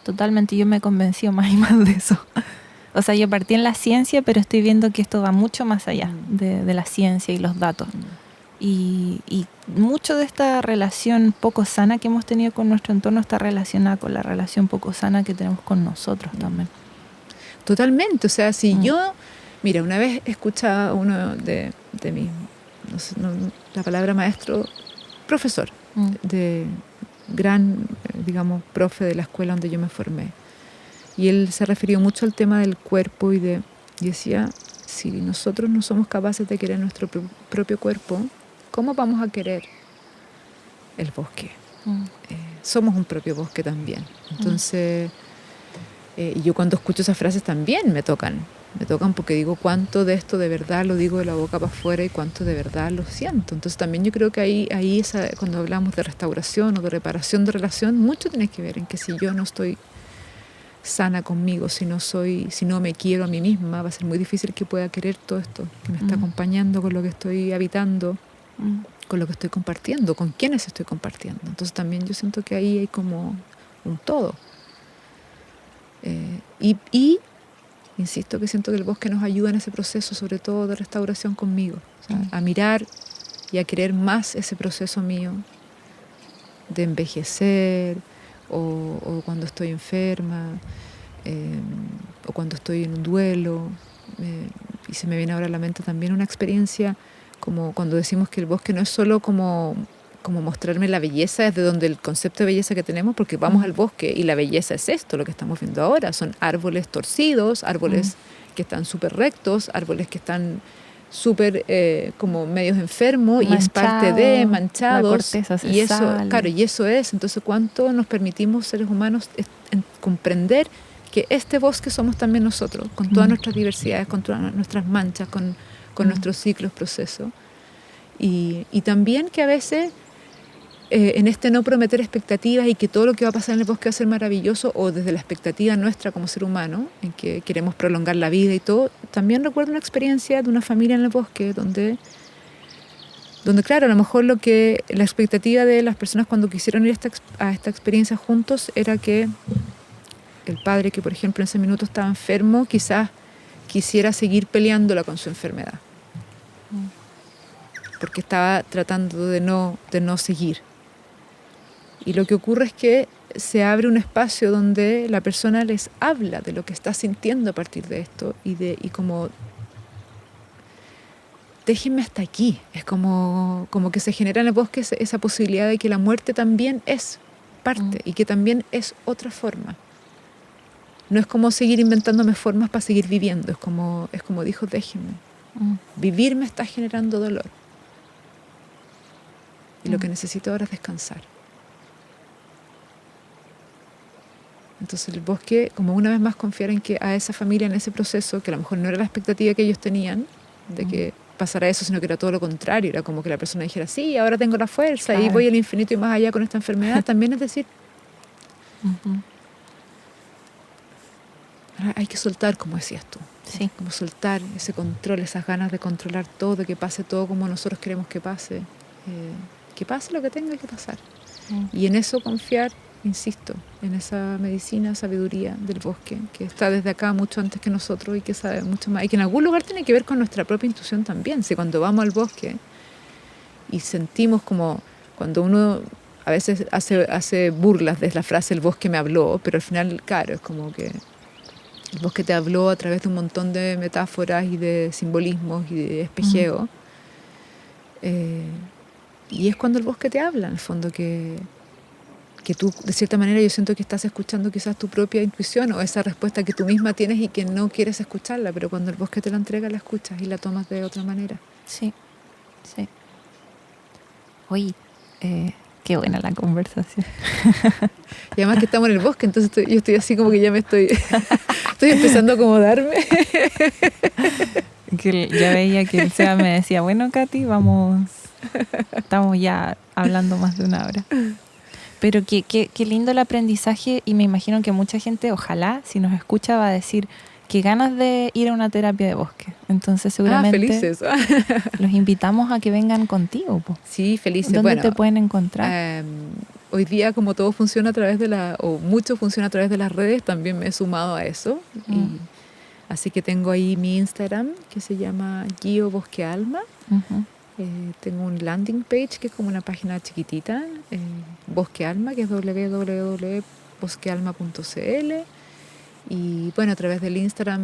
Totalmente, yo me he convencido más y más de eso. O sea, yo partí en la ciencia, pero estoy viendo que esto va mucho más allá de la ciencia y los datos. Y mucho de esta relación poco sana que hemos tenido con nuestro entorno está relacionada con la relación poco sana que tenemos con nosotros también. Totalmente. O sea, si yo... Mira, una vez escuchaba a uno de mis... No sé, la palabra maestro, profesor, de gran, digamos, profe de la escuela donde yo me formé. Y él se refirió mucho al tema del cuerpo y decía, si nosotros no somos capaces de querer nuestro propio cuerpo, ¿cómo vamos a querer el bosque? Somos un propio bosque también. Entonces, y yo cuando escucho esas frases también me tocan. Me tocan porque digo cuánto de esto de verdad lo digo de la boca para afuera y cuánto de verdad lo siento. Entonces también yo creo que ahí cuando hablamos de restauración o de reparación de relación, mucho tiene que ver en que si yo no estoy sana conmigo, si no me quiero a mí misma, va a ser muy difícil que pueda querer todo esto que me está acompañando con lo que estoy habitando, con lo que estoy compartiendo, con quienes estoy compartiendo. Entonces también yo siento que ahí hay como un todo. Y insisto que siento que el bosque nos ayuda en ese proceso, sobre todo de restauración conmigo, o sea, a mirar y a querer más ese proceso mío de envejecer, o cuando estoy enferma, o cuando estoy en un duelo. Y se me viene ahora a la mente también una experiencia como cuando decimos que el bosque no es solo como mostrarme la belleza, es de donde el concepto de belleza que tenemos, porque vamos al bosque y la belleza es esto, lo que estamos viendo ahora, son árboles torcidos, árboles que están súper rectos, árboles que están súper como medios enfermos, y es parte de manchados, la corteza se y eso, sale. claro, y eso es, entonces cuánto nos permitimos seres humanos comprender que este bosque somos también nosotros, con todas nuestras diversidades, con todas nuestras manchas, con nuestros ciclos, procesos, y también que a veces en este no prometer expectativas y que todo lo que va a pasar en el bosque va a ser maravilloso, o desde la expectativa nuestra como ser humano, en que queremos prolongar la vida y todo. También recuerdo una experiencia de una familia en el bosque donde claro, a lo mejor la expectativa de las personas cuando quisieron ir a esta experiencia juntos era que el padre, que por ejemplo en ese minuto estaba enfermo, quizás quisiera seguir peleándola con su enfermedad, porque estaba tratando de no seguir. Y lo que ocurre es que se abre un espacio donde la persona les habla de lo que está sintiendo a partir de esto, y como déjenme hasta aquí. Es como que se genera en el bosque esa posibilidad de que la muerte también es parte y que también es otra forma. No es como seguir inventándome formas para seguir viviendo, es como dijo, déjenme. Vivir me está generando dolor. Y lo que necesito ahora es descansar. Entonces el bosque, como una vez más confiar en que a esa familia en ese proceso, que a lo mejor no era la expectativa que ellos tenían de que pasara eso, sino que era todo lo contrario, era como que la persona dijera, sí, ahora tengo la fuerza y voy al infinito y más allá con esta enfermedad, también es decir, hay que soltar, como decías tú. Sí. Como soltar ese control, esas ganas de controlar todo, de que pase todo como nosotros queremos que pase lo que tenga que pasar. Y en eso confiar, insisto, en esa medicina, sabiduría del bosque, que está desde acá mucho antes que nosotros y que sabe mucho más, y que en algún lugar tiene que ver con nuestra propia intuición también. Si cuando vamos al bosque y sentimos como cuando uno a veces hace burlas de la frase el bosque me habló, pero al final, claro, es como que el bosque te habló a través de un montón de metáforas y de simbolismos y de espejeo. Y es cuando el bosque te habla, en el fondo, que tú, de cierta manera, yo siento que estás escuchando quizás tu propia intuición o esa respuesta que tú misma tienes y que no quieres escucharla, pero cuando el bosque te la entrega, la escuchas y la tomas de otra manera. Sí, sí. Oye, qué buena la conversación. Y además que estamos en el bosque, entonces yo estoy así como que ya me estoy empezando a acomodarme. Que ya veía que el Seba me decía, bueno, Katy, estamos ya hablando más de una hora. Pero qué lindo el aprendizaje, y me imagino que mucha gente, ojalá, si nos escucha, va a decir que ganas de ir a una terapia de bosque. Entonces seguramente felices. los invitamos a que vengan contigo, po. Sí, felices. ¿Dónde bueno, te pueden encontrar? Hoy día, como todo funciona a través o mucho funciona a través de las redes, también me he sumado a eso. Así que tengo ahí mi Instagram, que se llama Gio Bosque Alma. Tengo un landing page, que es como una página chiquitita, Bosque Alma, que es www.bosquealma.cl. Y bueno, a través del Instagram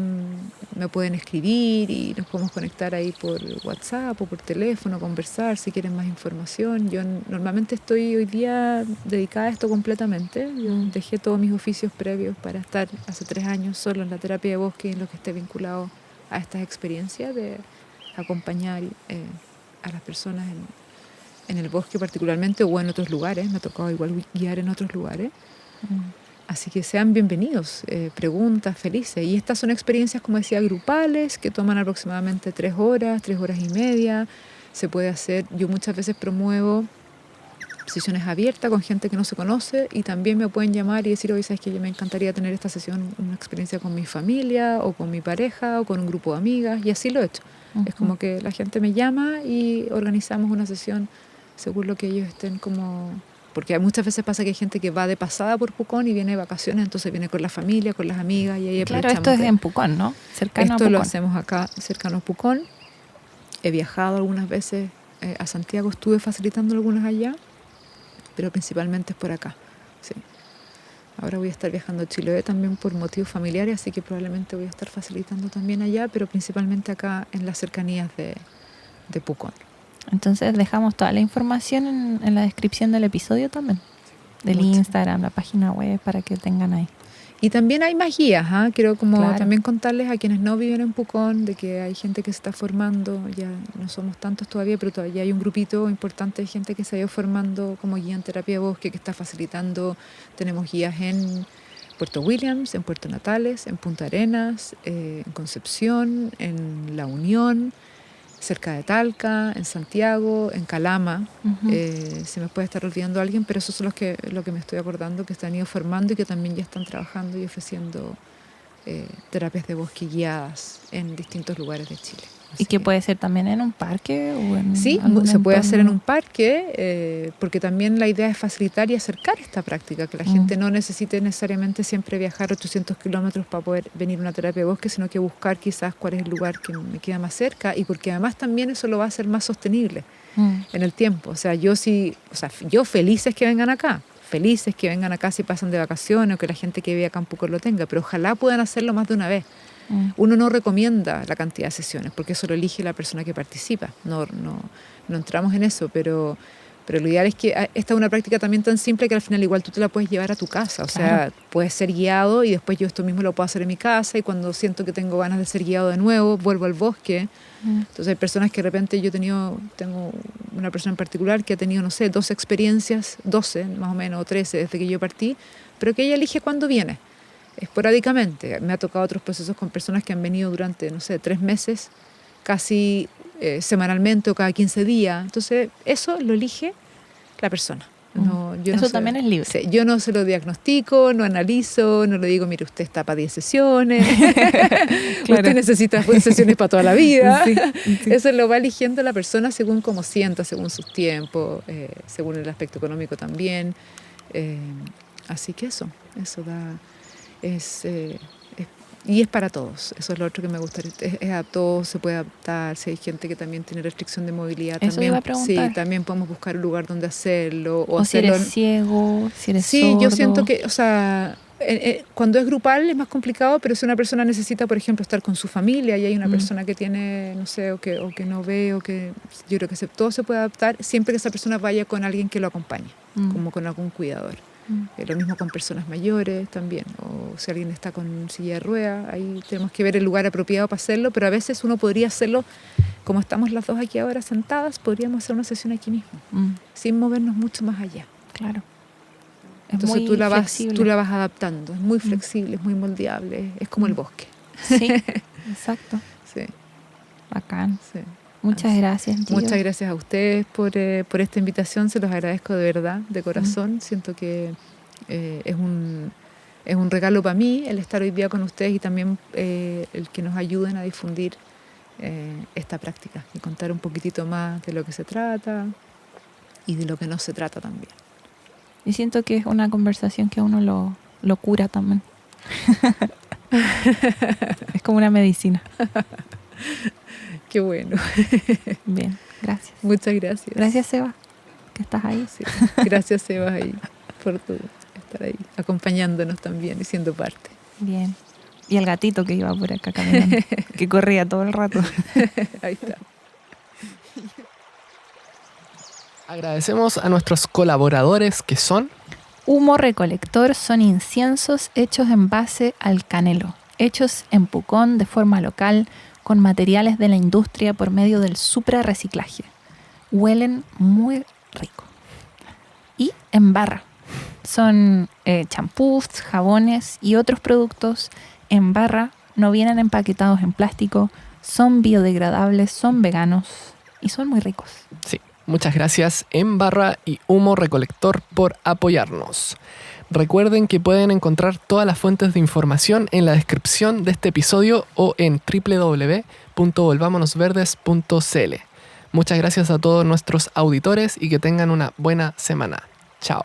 me pueden escribir y nos podemos conectar ahí por WhatsApp o por teléfono, conversar si quieren más información. Yo normalmente estoy hoy día dedicada a esto completamente. Yo dejé todos mis oficios previos para estar hace 3 años solo en la terapia de bosque, en lo que esté vinculado a estas experiencias de acompañar a las personas en el bosque particularmente, o en otros lugares. Me ha tocado igual guiar en otros lugares. Así que sean bienvenidos, preguntas, felices. Y estas son experiencias, como decía, grupales, que toman aproximadamente 3 horas y media. Se puede hacer, yo muchas veces promuevo sesiones abiertas con gente que no se conoce, y también me pueden llamar y decir, oye, ¿sabes qué? Yo me encantaría tener esta sesión, una experiencia con mi familia o con mi pareja o con un grupo de amigas, y así lo he hecho. Es como que la gente me llama y organizamos una sesión según lo que ellos estén como... Porque muchas veces pasa que hay gente que va de pasada por Pucón y viene de vacaciones, entonces viene con la familia, con las amigas, y ahí Claro, esto es en Pucón, ¿no? Cercano a Esto Pucón. lo hacemos acá, cercano a Pucón. He viajado algunas veces a Santiago, estuve facilitando algunas allá, pero principalmente es por acá. Sí. Ahora voy a estar viajando a Chiloé también por motivos familiares, así que probablemente voy a estar facilitando también allá, pero principalmente acá en las cercanías de Pucón. Entonces dejamos toda la información en la descripción del episodio también, del Instagram, la página web, para que tengan ahí. Y también hay más guías, ¿eh? Quiero Claro. también contarles a quienes no viven en Pucón de que hay gente que se está formando, ya no somos tantos todavía, pero todavía hay un grupito importante de gente que se ha ido formando como guía en terapia de bosque, que está facilitando. Tenemos guías en Puerto Williams, en Puerto Natales, en Punta Arenas, en Concepción, en La Unión, cerca de Talca, en Santiago, en Calama. Se me puede estar olvidando alguien, pero esos son lo que me estoy acordando, que se han ido formando y que también ya están trabajando y ofreciendo terapias de bosque guiadas en distintos lugares de Chile. ¿Y que puede ser también en un parque o en Sí, algún se puede entorno? hacer en un parque, porque también la idea es facilitar y acercar esta práctica, que la gente no necesite necesariamente siempre viajar 800 kilómetros para poder venir a una terapia de bosque, sino que buscar quizás cuál es el lugar que me queda más cerca, y porque además también eso lo va a hacer más sostenible en el tiempo. O sea, yo felices que vengan acá, felices que vengan acá si pasan de vacaciones, o que la gente que vive acá en Pucón lo tenga, pero ojalá puedan hacerlo más de una vez. Uno no recomienda la cantidad de sesiones, porque eso lo elige la persona que participa. No entramos en eso, pero lo ideal es que esta es una práctica también tan simple que al final igual tú te la puedes llevar a tu casa. O sea, puedes ser guiado y después yo esto mismo lo puedo hacer en mi casa, y cuando siento que tengo ganas de ser guiado de nuevo, vuelvo al bosque. Entonces hay personas que de repente tengo una persona en particular que ha tenido, no sé, 12 experiencias, 12 más o menos, o 13 desde que yo partí, pero que ella elige cuándo viene. Esporádicamente. Me ha tocado otros procesos con personas que han venido durante, no sé, 3 meses, casi semanalmente o cada 15 días. Entonces, eso lo elige la persona. Eso también es libre. Sí, yo no se lo diagnostico, no analizo, no le digo, mire, usted está para 10 sesiones, usted necesita sesiones para toda la vida. Sí. Eso lo va eligiendo la persona según cómo sienta, según sus tiempos, según el aspecto económico también. Así que eso da... y es para todos. Eso es lo otro que me gustaría. Es a todos, se puede adaptar. Si hay gente que también tiene restricción de movilidad, eso también, iba a preguntar. Sí, también podemos buscar un lugar donde hacerlo. O si eres ciego, si eres sordo. Sí, yo siento que, o sea, cuando es grupal es más complicado, pero si una persona necesita, por ejemplo, estar con su familia y hay una persona que tiene, no sé, o que no ve, o que yo creo que todo se puede adaptar siempre que esa persona vaya con alguien que lo acompañe, como con algún cuidador. Lo mismo con personas mayores también, o si alguien está con silla de ruedas, ahí tenemos que ver el lugar apropiado para hacerlo, pero a veces uno podría hacerlo, como estamos las dos aquí ahora sentadas, podríamos hacer una sesión aquí mismo, sin movernos mucho más allá. Claro. Entonces tú la vas adaptando, es muy flexible, es muy moldeable, es como el bosque. Sí, exacto. Sí. Bacán. Sí. Muchas gracias, Gio. Muchas gracias a ustedes por esta invitación, se los agradezco de verdad, de corazón. Siento que es un regalo para mí el estar hoy día con ustedes, y también el que nos ayuden a difundir esta práctica y contar un poquitito más de lo que se trata y de lo que no se trata también. Y siento que es una conversación que a uno lo cura también. Es como una medicina. Qué bueno. Bien, gracias. Muchas gracias. Gracias, Seba, que estás ahí. Sí. Gracias, Seba, ahí, por estar ahí, acompañándonos también y siendo parte. Bien. Y el gatito que iba por acá caminando, que corría todo el rato. Ahí está. Agradecemos a nuestros colaboradores que son... Humo Recolector son inciensos hechos en base al canelo, hechos en Pucón de forma local, con materiales de la industria por medio del suprarreciclaje. Huelen muy rico. Y en barra. Son champús, jabones y otros productos en barra, no vienen empaquetados en plástico, son biodegradables, son veganos y son muy ricos. Sí, muchas gracias En Barra y Humo Recolector por apoyarnos. Recuerden que pueden encontrar todas las fuentes de información en la descripción de este episodio o en www.volvamonosverdes.cl. Muchas gracias a todos nuestros auditores y que tengan una buena semana. Chao.